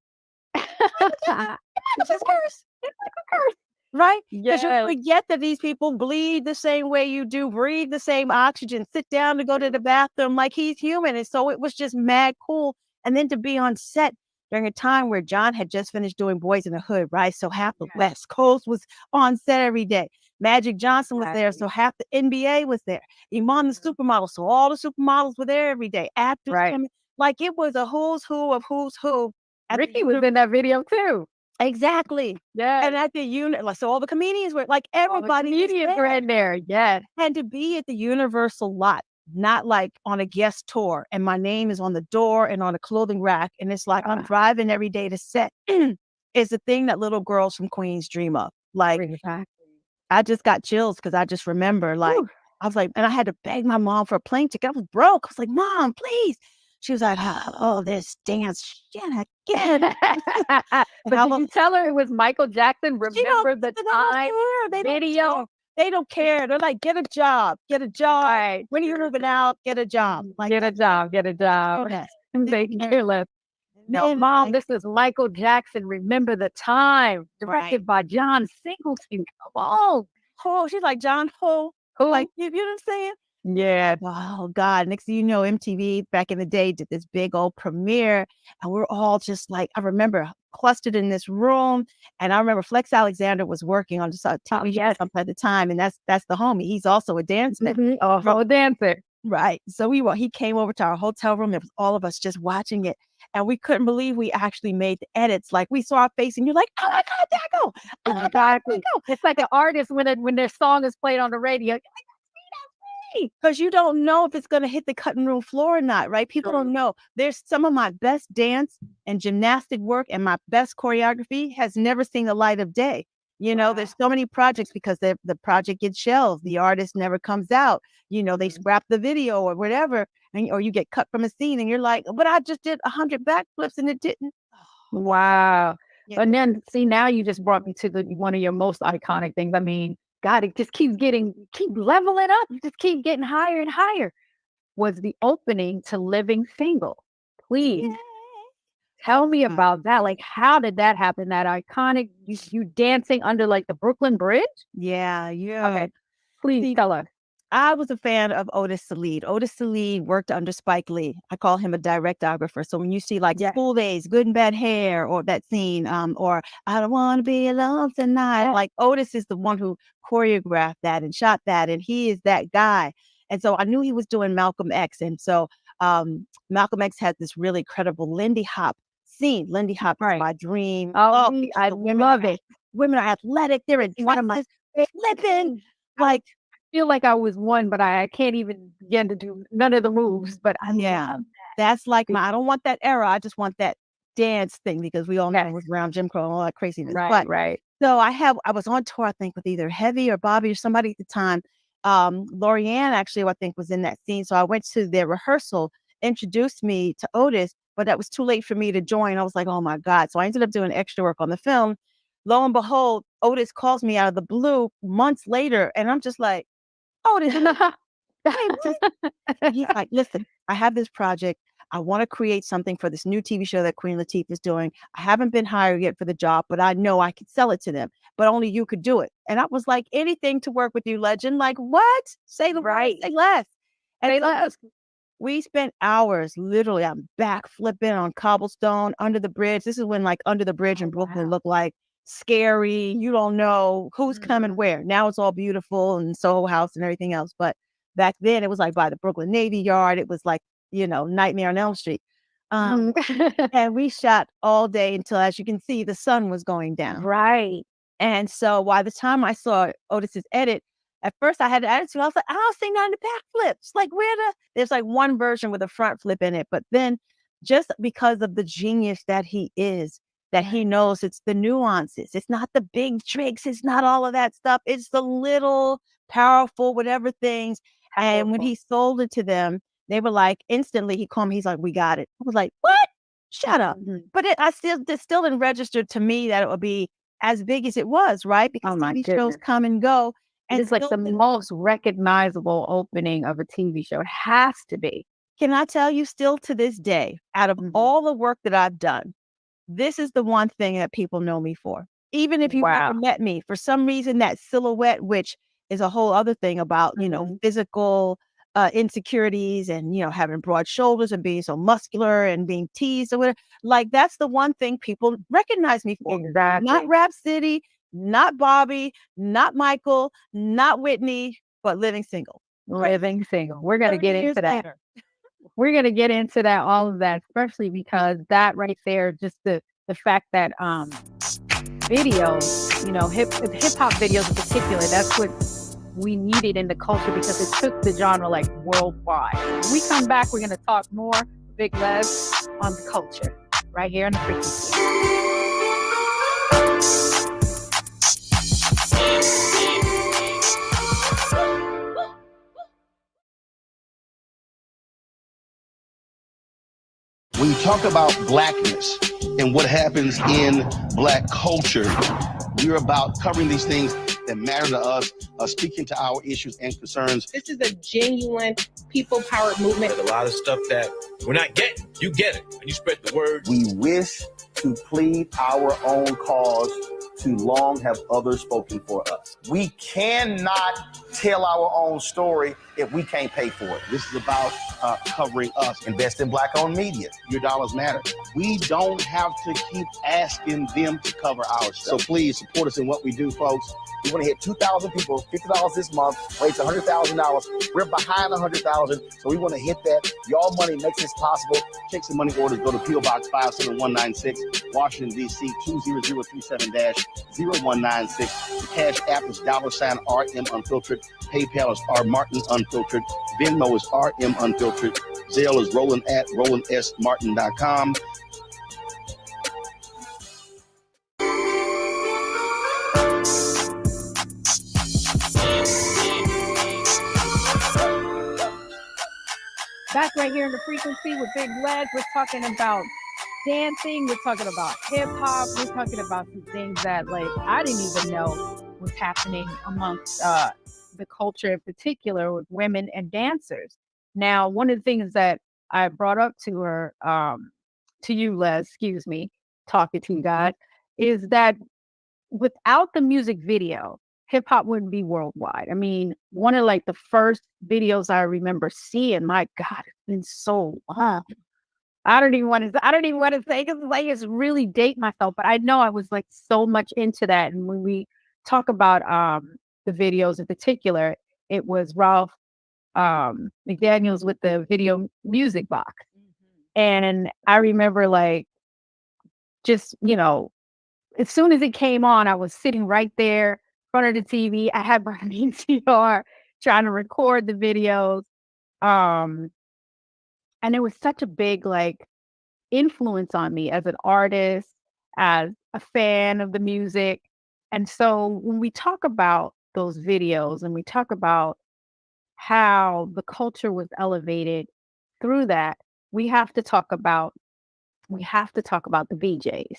it's just curse. It's like a curse. Right? Because you forget that these people bleed the same way you do, breathe the same oxygen, sit down to go to the bathroom like he's human. And so it was just mad cool. And then to be on set during a time where John had just finished doing Boys in the Hood, right? So half the West Coast was on set every day. Magic Johnson was there, so half the NBA was there. Iman the supermodel, so all the supermodels were there every day. Actors coming, like it was a who's who of who's who. Ricky was in that video too. Exactly. Yeah. And at the unit, like, so all the comedians were like, everybody comedians were in there. Yeah. And to be at the Universal lot, not like on a guest tour, and my name is on the door and on a clothing rack, and it's like I'm driving every day to set, is the thing that little girls from Queens dream of. Like, I just got chills because I just remember, like, I was like, and I had to beg my mom for a plane ticket. I was broke. I was like, Mom, please. She was like, oh, this dance shit again. But did you tell her it was Michael Jackson? Remember the time video? They don't care. They're like, get a job. Get a job. Right. When are you moving out? Get a job. Like, get a job. Get a job. They care less. No, Mom, this is Michael Jackson. Remember the time. Directed by John Singleton. Come on. Oh, she's like, John Ho. Like, you know what I'm saying? Yeah. Oh God. Next thing you know, MTV back in the day did this big old premiere, and we're all just like, I remember clustered in this room, and I remember Flex Alexander was working on just TV show at the time, and that's the homie. He's also a dancer. A dancer. Right. So he came over to our hotel room. It was all of us just watching it. And we couldn't believe we actually made the edits. Like, we saw our face and you're like, oh my God, Dago. Oh my God, Dago. It's like an artist when their song is played on the radio. Because you don't know if it's going to hit the cutting room floor or not, right? People don't know. There's some of my best dance and gymnastic work and my best choreography has never seen the light of day. You know, there's so many projects because the project gets shelved. The artist never comes out. You know, they scrap the video or whatever, or you get cut from a scene and you're like, but I just did 100 backflips and it didn't. Wow. Yeah. And then see, now you just brought me to one of your most iconic things. I mean, God, it just keep leveling up. You just keep getting higher and higher. Was the opening to Living Single. Please. Yay. Tell me about that. Like, how did that happen? That iconic, you dancing under like the Brooklyn Bridge? Yeah. Okay. Please tell us. I was a fan of Otis Salid. Otis Salid worked under Spike Lee. I call him a directographer. So when you see like School Days, Good and Bad Hair, or that scene, or I Don't Want to Be Alone Tonight, like Otis is the one who choreographed that and shot that, and he is that guy. And so I knew he was doing Malcolm X. And so Malcolm X had this really credible Lindy Hop scene. Lindy Hop is my dream. Oh, I love it. Women are athletic. They're in dresses, flipping. Like, I feel like I was one, but I can't even begin to do none of the moves. But love that. That's like I don't want that era. I just want that dance thing because we all know it was around Jim Crow and all that craziness. Right. So I was on tour, I think, with either Heavy or Bobby or somebody at the time. Lorianne actually, I think, was in that scene. So I went to their rehearsal introduced me to Otis, but that was too late for me to join. I was like, oh my God. So I ended up doing extra work on the film. Lo and behold, Otis calls me out of the blue months later, and I'm just like, Otis, hey, what? He's like, listen, I have this project. I want to create something for this new TV show that Queen Latifah is doing. I haven't been hired yet for the job, but I know I could sell it to them, but only you could do it. And I was like, anything to work with you, legend. Like, what? Say the right, say less. And Say so less. we spent hours, literally, I'm back flipping on cobblestone under the bridge. This is when like under the bridge in Brooklyn looked like scary. You don't know who's coming where. Now it's all beautiful and Soho House and everything else. But back then it was like by the Brooklyn Navy Yard. It was like, Nightmare on Elm Street. And we shot all day until, as you can see, the sun was going down. Right. And so by the time I saw Otis's edit, at first I had an attitude. I was like, I don't see none of the back flips. Like there's like one version with a front flip in it. But then just because of the genius that he is, that he knows it's the nuances. It's not the big tricks. It's not all of that stuff. It's the little powerful, whatever things. And when he sold it to them, they were like, instantly he called me. He's like, we got it. I was like, what? Shut up. But it still didn't register to me that it would be as big as it was, right? Because TV shows come and go. And it's like the most recognizable opening of a TV show. It has to be. Can I tell you, still to this day, out of all the work that I've done, this is the one thing that people know me for. Even if you've never met me, for some reason, that silhouette, which is a whole other thing about, physical insecurities and, having broad shoulders and being so muscular and being teased or whatever. Like, that's the one thing people recognize me for. Exactly. Not Rap City, not Bobby, not Michael, not Whitney, but living single. Living single. We're going to get into that. We're going to get into that, all of that, especially because that right there, just the fact that videos, hip hop videos in particular, that's what we needed in the culture because it took the genre like worldwide. When we come back, we're going to talk more, Big Les, on the culture right here on the Frequency. When you talk about blackness and what happens in black culture, we're about covering these things that matter to us, speaking to our issues and concerns. This is a genuine people-powered movement. There's a lot of stuff that we're not getting. You get it, and you spread the word. We wish to plead our own cause. Too long have others spoken for us. We cannot tell our own story if we can't pay for it. This is about covering us. Invest in Black-owned media. Your dollars matter. We don't have to keep asking them to cover our stuff. So please support us in what we do, folks. We want to hit 2,000 people, $50 this month, raise $100,000. We're behind 100,000, so we want to hit that. Y'all money makes this possible. Check some money orders. Go to P.O. Box 57196, Washington, D.C. 20037-0196. The Cash App is $RM Unfiltered. PayPal is R Martin Unfiltered. Venmo is RM Unfiltered. Zelle is Roland at RolandSMartin.com. Back right here in the Frequency with Big Les. We're talking about dancing. We're talking about hip hop. We're talking about some things that like I didn't even know was happening amongst the culture in particular with women and dancers. Now, one of the things that I brought up to her, to you, Les, talking to you guys, is that without the music video, hip hop wouldn't be worldwide. I mean, one of like the first videos I remember seeing, my God, it's been so long. I don't even want to say because like it's really date myself, but I know I was like so much into that. And when we talk about the videos in particular, it was Ralph McDaniels with the video music box. And I remember like just, as soon as it came on, I was sitting right there in front of the TV. I had my VCR trying to record the videos. And it was such a big like influence on me as an artist, as a fan of the music. And so when we talk about those videos and we talk about how the culture was elevated through that, we have to talk about the VJs.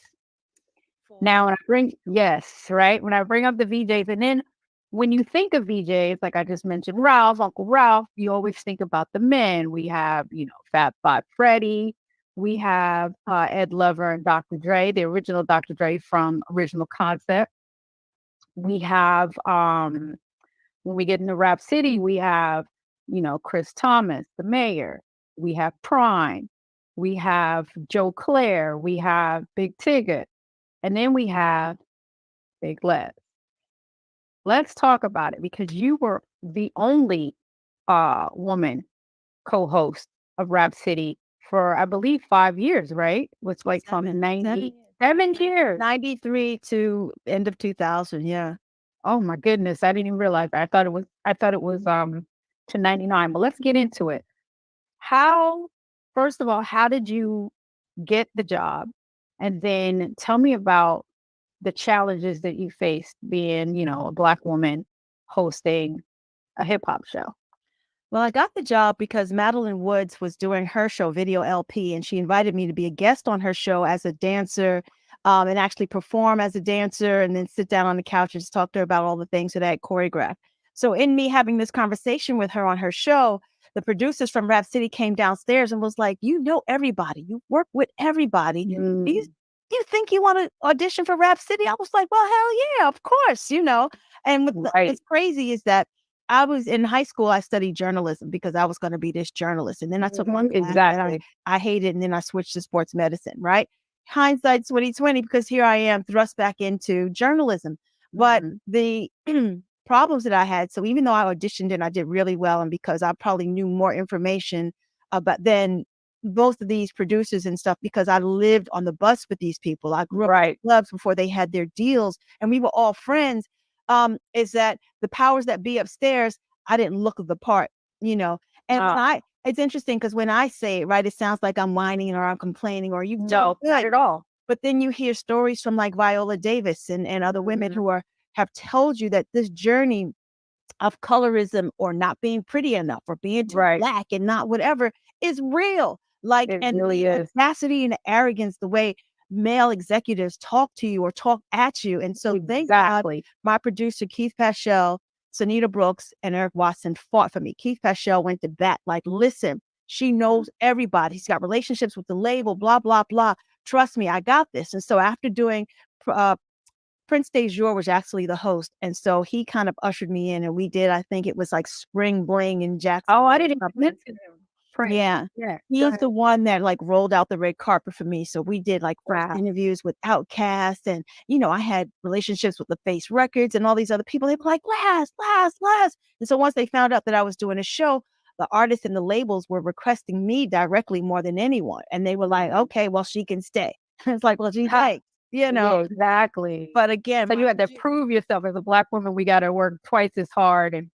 Now, when I bring yes, right? When I bring up the VJs, and then when you think of VJs, like I just mentioned, Ralph, Uncle Ralph, you always think about the men. We have, Fat Five Freddy. We have Ed Lover and Dr. Dre, the original Dr. Dre from Original Concept. We have when we get into Rap City, we have, Chris Thomas, the mayor. We have Prime. We have Joe Claire. We have Big Tigger. And then we have Big Les. Let's talk about it because you were the only woman co-host of Rap City for, I believe, 5 years, right? It's like from 97 years. 93 to end of 2000, yeah. Oh my goodness, I didn't even realize that. I thought it was to 99. But let's get into it. First of all, how did you get the job? And then tell me about the challenges that you faced being, a Black woman hosting a hip hop show. Well, I got the job because Madeline Woods was doing her show, Video LP, and she invited me to be a guest on her show as a dancer, and actually perform as a dancer and then sit down on the couch and just talk to her about all the things that I had choreographed. So in me having this conversation with her on her show, the producers from Rap City came downstairs and was like, you know everybody. You work with everybody. Do you think you want to audition for Rap City? I was like, well, hell yeah, of course, And it's crazy is that I was in high school, I studied journalism because I was going to be this journalist. And then I took one class that I hated, and then I switched to sports medicine, right? Hindsight 2020, because here I am thrust back into journalism. But the problems that I had, so even though I auditioned and I did really well, and because I probably knew more information about than both of these producers and stuff, because I lived on the bus with these people. I grew up in clubs before they had their deals, and we were all friends. Is that the powers that be upstairs, I didn't look the part, And it's interesting because when I say it, right, it sounds like I'm whining or I'm complaining or not at all. But then you hear stories from like Viola Davis and other women who have told you that this journey of colorism or not being pretty enough or being too Black and not whatever is real. Like, it and really the is. audacity and arrogance, the way male executives talk to you or talk at you. And so thank God my producer, Keith Paschal, Sonita Brooks, and Eric Watson fought for me. Keith Paschal went to bat, like, listen, she knows everybody. He's got relationships with the label, blah, blah, blah. Trust me, I got this. And so after doing Prince Dejour was actually the host. And so he kind of ushered me in, and we did, I think it was like Spring Bling in Jackson. Oh, I didn't even mention him. Yeah. He's the one that like rolled out the red carpet for me. So we did like first interviews with Outkast, and I had relationships with the Face Records and all these other people. They were like, last. And so once they found out that I was doing a show, the artists and the labels were requesting me directly more than anyone. And they were like, okay, well, she can stay. It's like, well, she's like, Yeah, exactly. But again, So you had to prove yourself as a Black woman. We got to work twice as hard and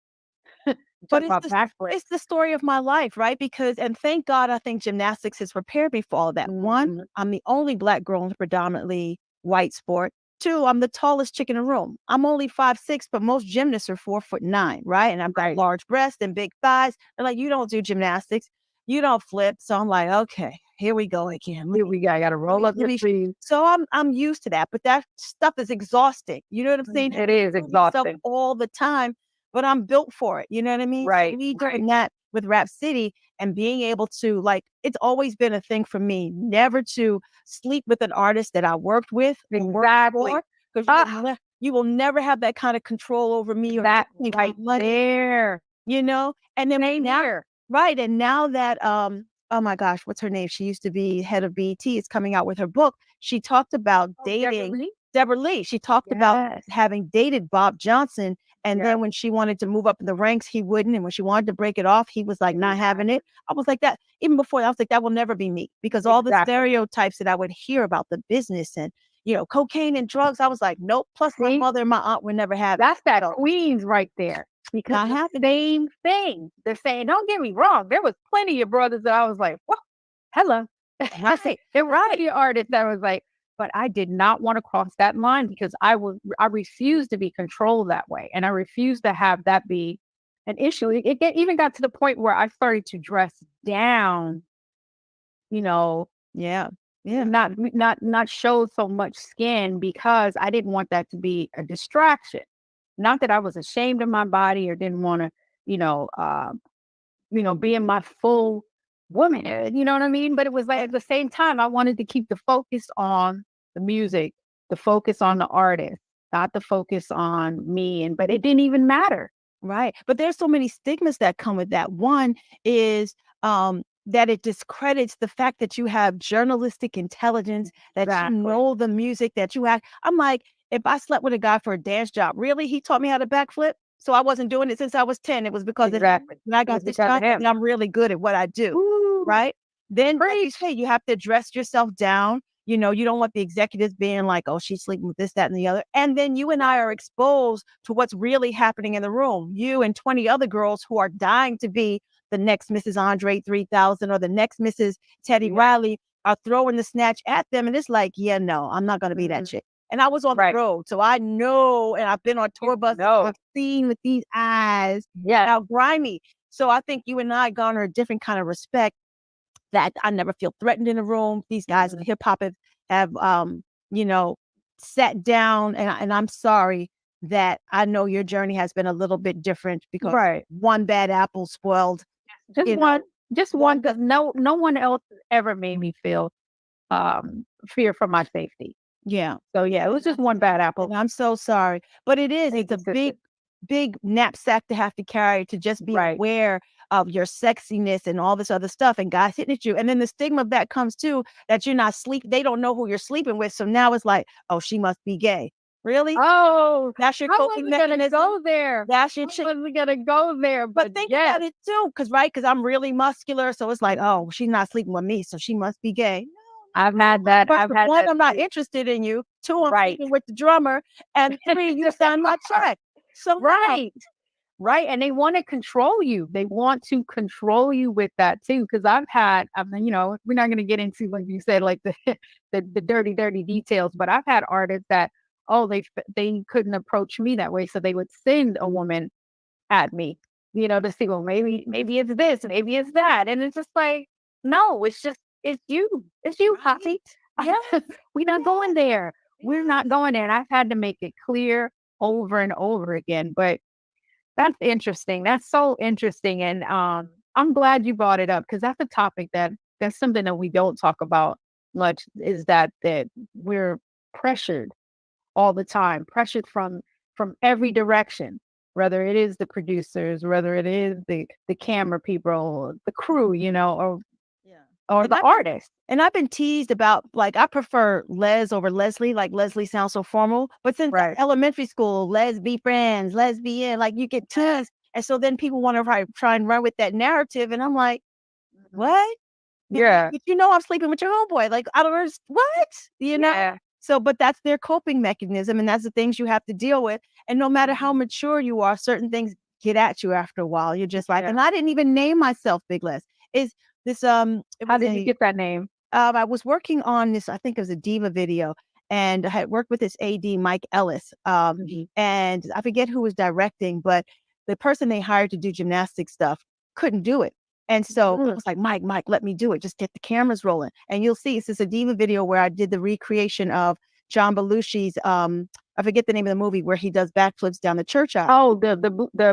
but it's the story of my life, right? Because, and thank God, I think gymnastics has prepared me for all of that. One, I'm the only Black girl in a predominantly white sport. Two, I'm the tallest chick in the room. I'm only 5'6", but most gymnasts are 4'9", right? And I've got large breasts and big thighs. They're like, you don't do gymnastics, you don't flip. So I'm like, okay, here we go again. Here we go. I got to roll up your sleeves. So I'm used to that, but that stuff is exhausting. You know what I'm saying? It is exhausting all the time. But I'm built for it. You know what I mean? Right. So we doing that with Rap City and being able to, like, it's always been a thing for me, never to sleep with an artist that I worked with. Exactly. Because you will never have that kind of control over me or that right there. And then now, right. And now that oh my gosh, what's her name? She used to be head of BET. Is coming out with her book. She talked about dating Deborah Lee. She talked about having dated Bob Johnson. And then when she wanted to move up in the ranks, he wouldn't. And when she wanted to break it off, he was like not having it. I was like that. Even before, I was like, that will never be me. Because all the stereotypes that I would hear about the business and, cocaine and drugs, I was like, nope. Plus my mother and my aunt would never have That's that Queens right there. Because the same thing. They're saying, don't get me wrong. There was plenty of brothers that I was like, well, hello. I say, there were plenty of artists that was like, but I did not want to cross that line because I refused to be controlled that way. And I refused to have that be an issue. It even got to the point where I started to dress down Yeah. not show so much skin because I didn't want that to be a distraction. Not that I was ashamed of my body or didn't want to, you know, be in my full womanhood, you know what I mean? But it was like at the same time, I wanted to keep the focus on the music, the focus on the artist, not the focus on me. But it didn't even matter. Right. But there's so many stigmas that come with that. One is that it discredits the fact that you have journalistic intelligence, that you know the music that you have. I'm like, if I slept with a guy for a dance job, really? He taught me how to backflip. So I wasn't doing it since I was 10. It was because of him. When I got this job, and I'm really good at what I do. Ooh, right. Then like you say, you have to dress yourself down. You don't want the executives being like, oh, she's sleeping with this, that, and the other. And then you and I are exposed to what's really happening in the room. You and 20 other girls who are dying to be the next Mrs. Andre 3000 or the next Mrs. Teddy Riley are throwing the snatch at them. And it's like, yeah, no, I'm not going to be that chick. And I was on the road. So I know, and I've been on tour buses. I've seen with these eyes how grimy. So I think you and I garner a different kind of respect that I never feel threatened in a room. These guys in hip hop have sat down, and I'm sorry that I know your journey has been a little bit different because one bad apple spoiled. Just one, because no one else ever made me feel fear for my safety. Yeah. So yeah, it was just one bad apple. And I'm so sorry, but it's a big knapsack to have to carry to just be aware of your sexiness and all this other stuff, and guys hitting at you. And then the stigma of that comes too, that you're not they don't know who you're sleeping with. So now it's like, oh, she must be gay. Really? Oh, that's your coping mechanism. Go there. That's your I wasn't gonna go there, but think about it too, because I'm really muscular, so it's like, oh, she's not sleeping with me, so she must be gay. I've had that. One, I'm not interested in you. Two, I'm sleeping with the drummer, and three, you signed my check. So right, and they want to control you. They want to control you with that too. Because I mean, we're not going to get into, like you said, like the dirty details. But I've had artists that they couldn't approach me that way, so they would send a woman at me, to see, well, maybe it's this, maybe it's that, and it's just like, no, it's you, Poppy. We're not going there. We're not going there, and I've had to make it clear over and over again. But that's interesting. That's so interesting. And I'm glad you brought it up, because that's a topic that's something that we don't talk about much, is that we're pressured all the time, pressured from every direction, whether it is the producers, whether it is the camera people, the crew, or the artist. And I've been teased about, like, I prefer Les over Leslie. Like, Leslie sounds so formal, but since elementary school, let's be friends, lesbian, like, you get teased. And so then people want to try and run with that narrative. And I'm like, what? Yeah. But I'm sleeping with your homeboy. Like, I don't understand. What? Yeah. So, but that's their coping mechanism. And that's the things you have to deal with. And no matter how mature you are, certain things get at you after a while. You're just like, and I didn't even name myself Big Les. Is this, how did you get that name? I was working on this, I think it was a diva video, and I had worked with this AD, Mike Ellis. And I forget who was directing, but the person they hired to do gymnastic stuff couldn't do it. And so I was like, Mike, let me do it. Just get the cameras rolling. And you'll see, it's a diva video where I did the recreation of John Belushi's, I forget the name of the movie, where he does backflips down the church aisle. Oh, the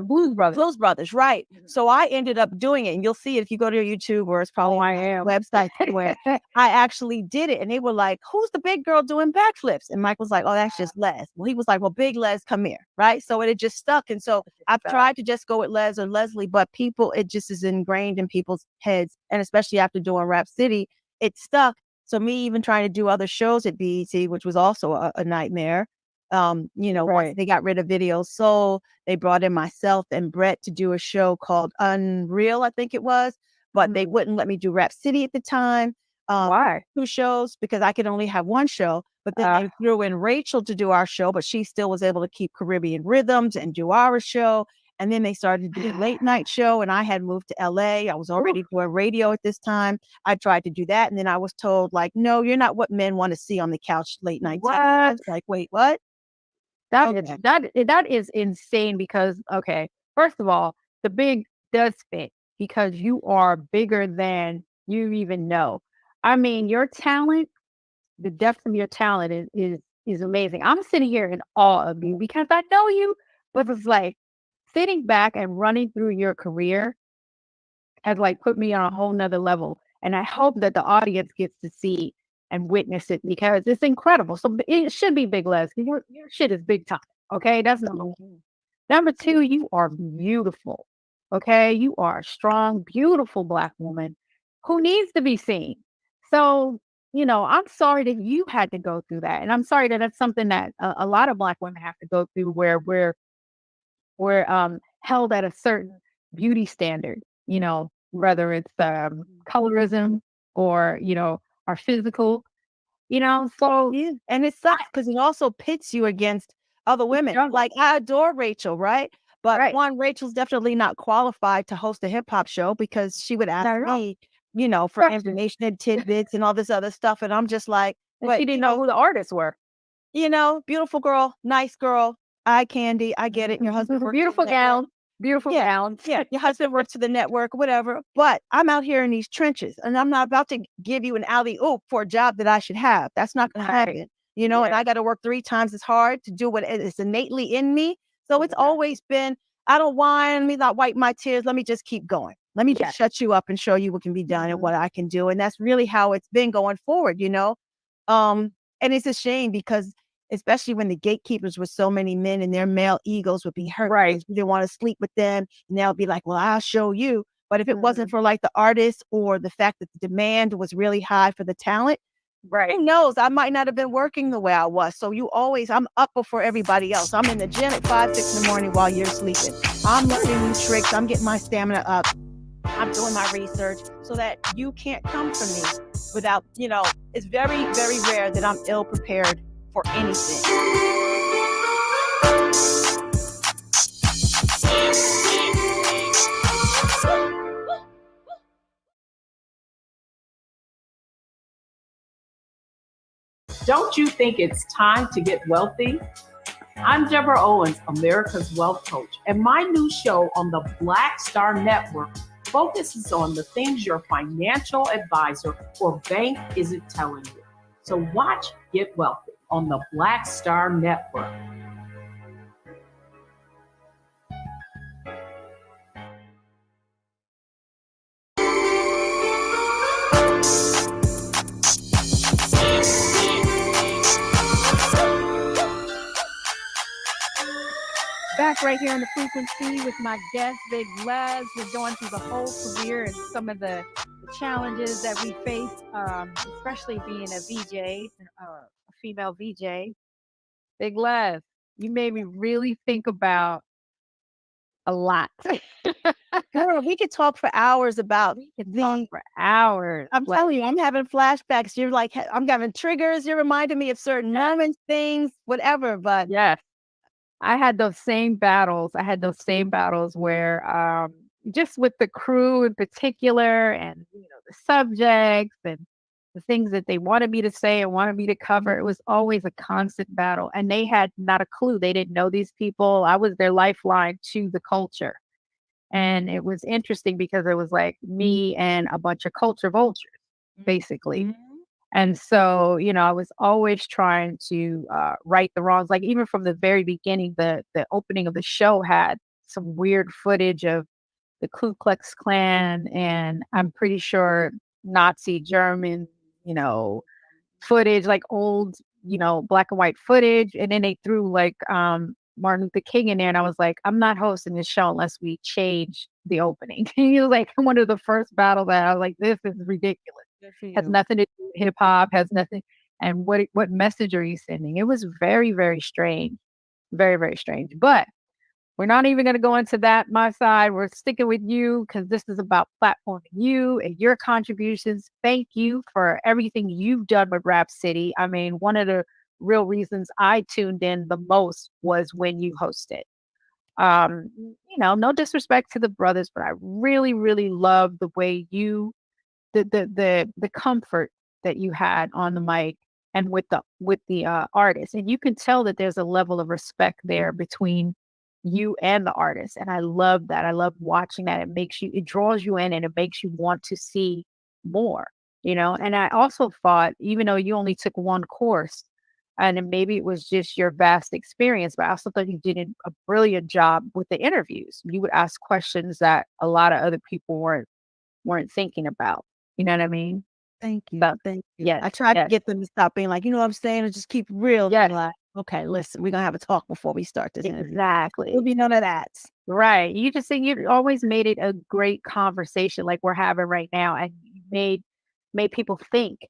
Blues Brothers. Blues Brothers, right. So I ended up doing it, and you'll see it if you go to YouTube, or it's probably on my website where I actually did it. And they were like, who's the big girl doing backflips? And Mike was like, oh, that's just Les. Well, he was like, well, Big Les, come here, right? So it just stuck. And so I've tried to just go with Les or Leslie, but it just is ingrained in people's heads. And especially after doing Rap City, it stuck. So me even trying to do other shows at BET, which was also a nightmare. Once they got rid of Video Soul, they brought in myself and Brett to do a show called Unreal, I think it was, but they wouldn't let me do Rap City at the time. Why? 2 shows, because I could only have 1 show. But then they threw in Rachel to do our show, but she still was able to keep Caribbean Rhythms and do our show. And then they started to do a late night show, and I had moved to LA. I was already doing radio at this time. I tried to do that, and then I was told, like, no, you're not what men want to see on the couch late night. What? I was like, wait, what? That is insane, because first of all, the big does fit, because you are bigger than you even know. I mean, your talent, the depth of your talent is amazing. I'm sitting here in awe of you because I know you, but it's like sitting back and running through your career has like put me on a whole nother level. And I hope that the audience gets to see and witness it because it's incredible. So it should be Big Les. Your shit is big time. Okay. That's number one. Number two, you are beautiful. Okay. You are a strong, beautiful Black woman who needs to be seen. So, I'm sorry that you had to go through that. And I'm sorry that that's something that a lot of Black women have to go through where we're held at a certain beauty standard, whether it's colorism or, our physical, so Yeah, and it sucks because it also pits you against other women. Like, I adore Rachel, right? But right. one, Rachel's definitely not qualified to host a hip hop show because she would ask me, for Sure. information and tidbits and all this other stuff. And I'm just like, And but she didn't know who the artists were. beautiful girl, nice girl, eye candy. I get it. Your husband works Beautiful for the network. gown. Beautiful Yeah, gowns. yeah. Your husband works for the network, whatever. But I'm out here in these trenches, and I'm not about to give you an alley oop for a job that I should have. That's not going to happen. And I got to work 3 times as hard to do what is innately in me. So it's always been, I don't whine, let me not wipe my tears. Let me just keep going. Let me just shut you up and show you what can be done and what I can do. And that's really how it's been going forward, And it's a shame because especially when the gatekeepers were so many men and their male egos would be hurt. Right. You didn't want to sleep with them. And they'll be like, well, I'll show you. But if it wasn't for like the artist or the fact that the demand was really high for the talent, who knows? I might not have been working the way I was. So I'm up before everybody else. I'm in the gym at 5, 6 in the morning while you're sleeping. I'm learning new tricks. I'm getting my stamina up. I'm doing my research so that you can't come for me without, it's very, very rare that I'm ill prepared for anything. Don't you think it's time to get wealthy? I'm Deborah Owens, America's Wealth Coach, and my new show on the Black Star Network focuses on the things your financial advisor or bank isn't telling you. So watch Get Wealthy on the Black Star Network. Back right here on the frequency with my guest, Big Les. We're going through the whole career and some of the challenges that we face, especially being a VJ, a female VJ. Big Les, you made me really think about a lot. Girl, we could talk for hours about for hours. I'm telling you, I'm having flashbacks. You're like, I'm having triggers. You're reminding me of certain moments, things, whatever. But yes, I had those same battles. Where just with the crew in particular and the subjects and the things that they wanted me to say and wanted me to cover, it was always a constant battle. And they had not a clue. They didn't know these people. I was their lifeline to the culture. And it was interesting because it was like me and a bunch of culture vultures, basically. And so, I was always trying to right the wrongs. Like even from the very beginning, the opening of the show had some weird footage of the Ku Klux Klan, and I'm pretty sure Nazi German, footage, like old, black and white footage. And then they threw like Martin Luther King in there, and I was like, I'm not hosting this show unless we change the opening. He was like one of the first battles that I was like, this is ridiculous. Has nothing to do with hip hop, has nothing. And what message are you sending? It was very, very strange. Very, very strange. But we're not even going to go into that, my side. We're sticking with you because this is about platforming you and your contributions. Thank you for everything you've done with Rap City. I mean, one of the real reasons I tuned in the most was when you hosted. No disrespect to the brothers, but I really, really love the way the comfort that you had on the mic and with the artist. And you can tell that there's a level of respect there between you and the artist. And I love that. I love watching that. It draws you in and it makes you want to see more. And I also thought, even though you only took one course, and then maybe it was just your vast experience, but I also thought you did a brilliant job with the interviews. You would ask questions that a lot of other people weren't thinking about. You know what I mean? Thank you. So, Thank you. yes, I tried to yes, get them to stop being like, you know what I'm saying, and just keep it real. yes, Like, okay, listen, we're gonna have a talk before we start this interview. exactly. There'll be none of that. Right. You just think you always made it a great conversation like we're having right now, and you made people think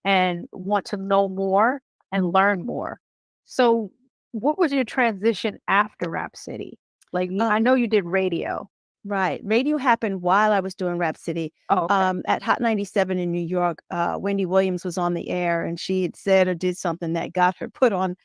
and want to know more and learn more. So, what was your transition after Rap City? Like, I know you did radio. Right. Radio happened while I was doing Rap City. Oh, okay. At Hot 97 in New York, Wendy Williams was on the air and she had said or did something that got her put on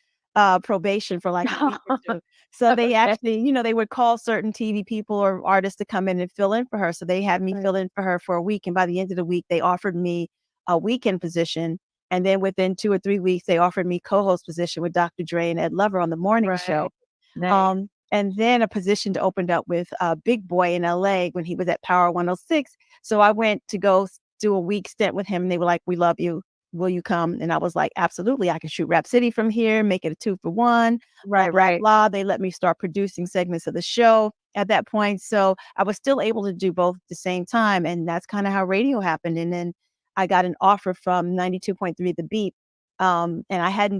probation for like a week or two. So they actually, they would call certain TV people or artists to come in and fill in for her. So they had me fill in for her for a week. And by the end of the week, they offered me a weekend position. And then within 2 or 3 weeks, they offered me co-host position with Dr. Dre and Ed Lover on the morning show. Nice. And then a position opened up with Big Boy in LA when he was at Power 106. So I went to go do a week stint with him and they were like, "We love you. Will you come?" And I was like, "Absolutely. I can shoot Rap City from here, make it a 2-for-1. Right, Blah, right. blah." They let me start producing segments of the show at that point. So I was still able to do both at the same time. And that's kind of how radio happened. And then I got an offer from 92.3 The Beat. And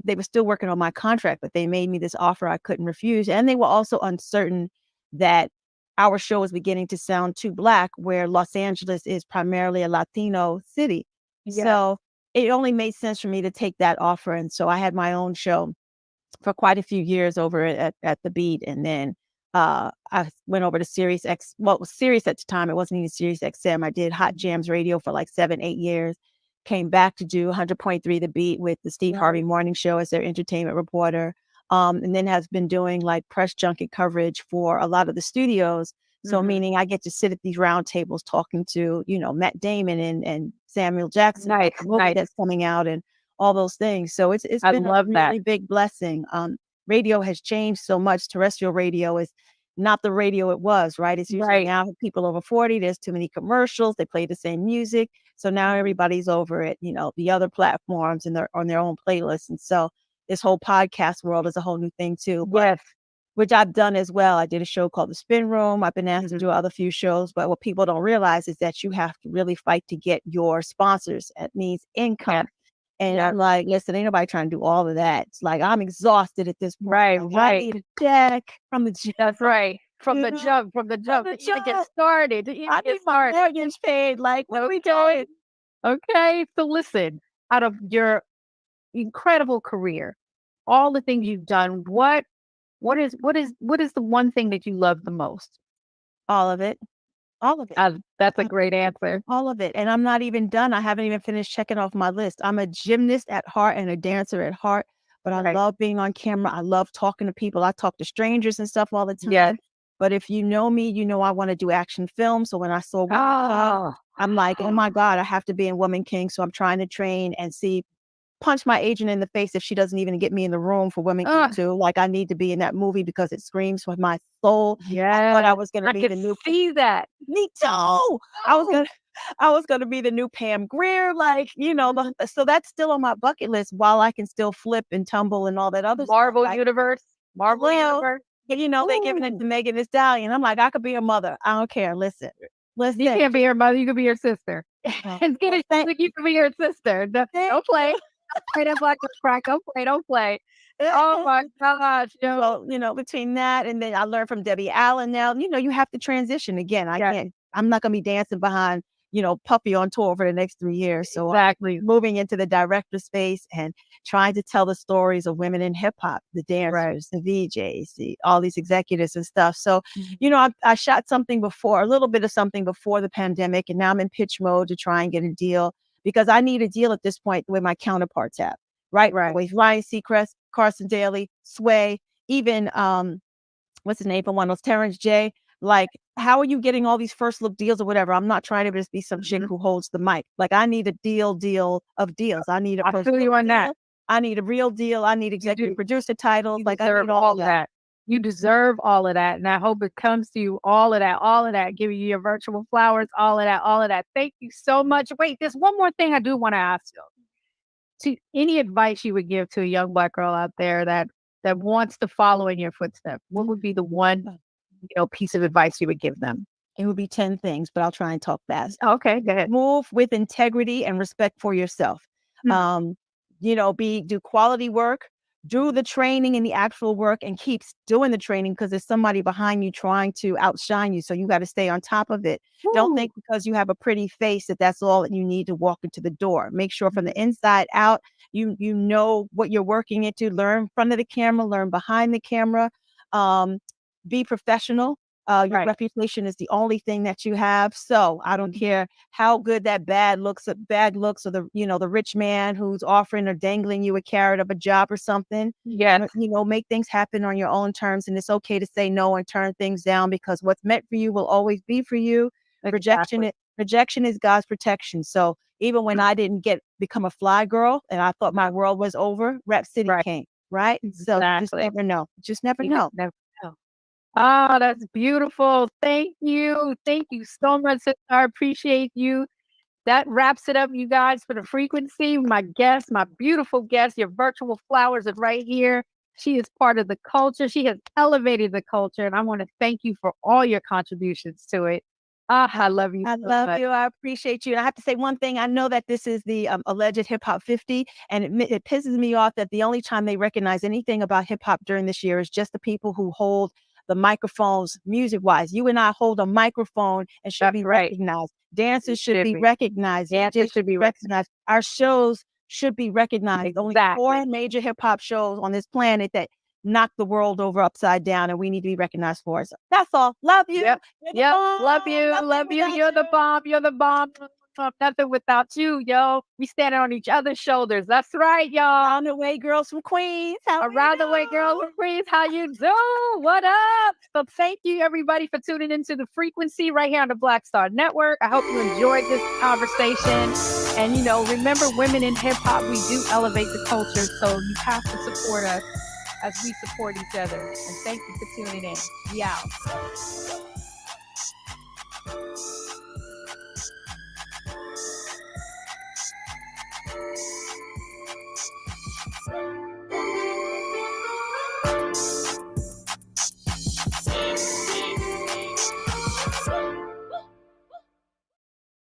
they were still working on my contract, but they made me this offer I couldn't refuse. And they were also uncertain that our show was beginning to sound too Black, where Los Angeles is primarily a Latino city. Yeah. So it only made sense for me to take that offer. And so I had my own show for quite a few years over at The Beat. And then I went over to Sirius X. Well, it was Sirius at the time. It wasn't even Sirius XM. I did Hot Jams Radio for like 7-8 years. Came back to do 100.3 The Beat with the Steve Harvey Morning Show as their entertainment reporter. And then has been doing like press junket coverage for a lot of the studios. So meaning I get to sit at these round tables talking to, Matt Damon and Samuel Jackson, Nice, the movie nice. that's coming out and all those things. So it's I been a love that. really big blessing. Radio has changed so much. Terrestrial radio is not the radio it was, right? It's usually Right. now people over 40, there's too many commercials. They play the same music. So now everybody's over at, the other platforms and they're on their own playlists. And so this whole podcast world is a whole new thing too. Yes. Which I've done as well. I did a show called The Spin Room. I've been asked to do other few shows, but what people don't realize is that you have to really fight to get your sponsors. It means income. And I'm like, listen, ain't nobody trying to do all of that. It's like, I'm exhausted at this point. Right, Like, right. I need a check from the jump. That's right. From the You know? jump, From the to even get jump. started. To even I get need my started. millions paid. Like, what are we Okay. doing? Okay. So listen, out of your incredible career, all the things you've done, what is the one thing that you love the most? All of it. All of it. That's a great answer. All of it. And I'm not even done. I haven't even finished checking off my list. I'm a gymnast at heart and a dancer at heart, but I love being on camera. I love talking to people. I talk to strangers and stuff all the time. Yes. But if you know me, you know I want to do action film. So when I saw Woman King, I'm like, oh my God, I have to be in Woman King. So I'm trying to train and punch my agent in the face if she doesn't even get me in the room for Women King 2. Like I need to be in that movie because it screams with my soul. Yeah. I thought I was gonna be could the new see that. Me too. I was gonna be the new Pam Grier, like, so that's still on my bucket list while I can still flip and tumble and all that other Marvel stuff. Universe. Marvel Universe. They're giving it to Megan Thee Stallion. I'm like, I could be a mother. I don't care. Listen. You can't be her mother, you could be your sister. And get it, you can be your sister. Don't play. Play that black crack. Don't play. Oh my gosh. Well, between that and then I learned from Debbie Allen now, you have to transition again. I'm not gonna be dancing behind, Puffy on tour for the next 3 years. So exactly. Moving into the director space and trying to tell the stories of women in hip hop, the dancers, the VJs, all these executives and stuff. So, I shot a little bit of something before the pandemic, and now I'm in pitch mode to try and get a deal because I need a deal at this point the way my counterparts have. Right. With Ryan Seacrest, Carson Daly, Sway, even what's his name from one of those, Terrence J. Like, how are you getting all these first look deals or whatever? I'm not trying to just be some chick who holds the mic. Like, I need a deal of deals. I need a I feel you on that. I need a real deal. I need executive producer titles. You like, I deserve need all of that. You deserve all of that. And I hope it comes to you, all of that, giving you your virtual flowers, all of that, all of that. Thank you so much. Wait, there's one more thing I do want to ask you. Any advice you would give to a young Black girl out there that wants to follow in your footsteps, what would be the one, piece of advice you would give them? It would be 10 things, but I'll try and talk fast. Okay, go ahead. Move with integrity and respect for yourself. Do quality work, do the training and the actual work, and keep doing the training because there's somebody behind you trying to outshine you. So you got to stay on top of it. Don't think because you have a pretty face that's all that you need to walk into the door. Make sure from the inside out, you know what you're working into. Learn in front of the camera, learn behind the camera. Be professional. Your reputation is the only thing that you have. So I don't care how good that bad looks or the rich man who's offering or dangling you a carrot of a job or something. Yeah. Make things happen on your own terms. And it's okay to say no and turn things down because what's meant for you will always be for you. Exactly. Rejection is God's protection. So even when I didn't become a fly girl and I thought my world was over, Rap City came. Right. So just never know. Just never know. Never know. Oh, that's beautiful. Thank you. Thank you so much, sister. I appreciate you. That wraps it up, you guys, for the frequency. My guest, my beautiful guest, your virtual flowers is right here. She is part of the culture. She has elevated the culture, and I want to thank you for all your contributions to it. I love you. I love you. I appreciate you. And I have to say one thing. I know that this is the alleged Hip Hop 50, and it pisses me off that the only time they recognize anything about hip hop during this year is just the people who hold the microphones music-wise. You and I hold a microphone and should be recognized. Dancers should be recognized. Dancers should be recognized. Our shows should be recognized. Only 4 major hip hop shows on this planet that knock the world over upside down, and we need to be recognized for it. So that's all. Love you. Yep. Love you. Love you. You're the bomb. You're the bomb. Nothing without you, yo. We standing on each other's shoulders. That's right, y'all. Around the way, girls from Queens. Around the way, girls from Queens. How you do? What up? So thank you, everybody, for tuning into The Frequency right here on the Black Star Network. I hope you enjoyed this conversation. And, remember, women in hip hop, we do elevate the culture. So you have to support us as we support each other. And thank you for tuning in. We out.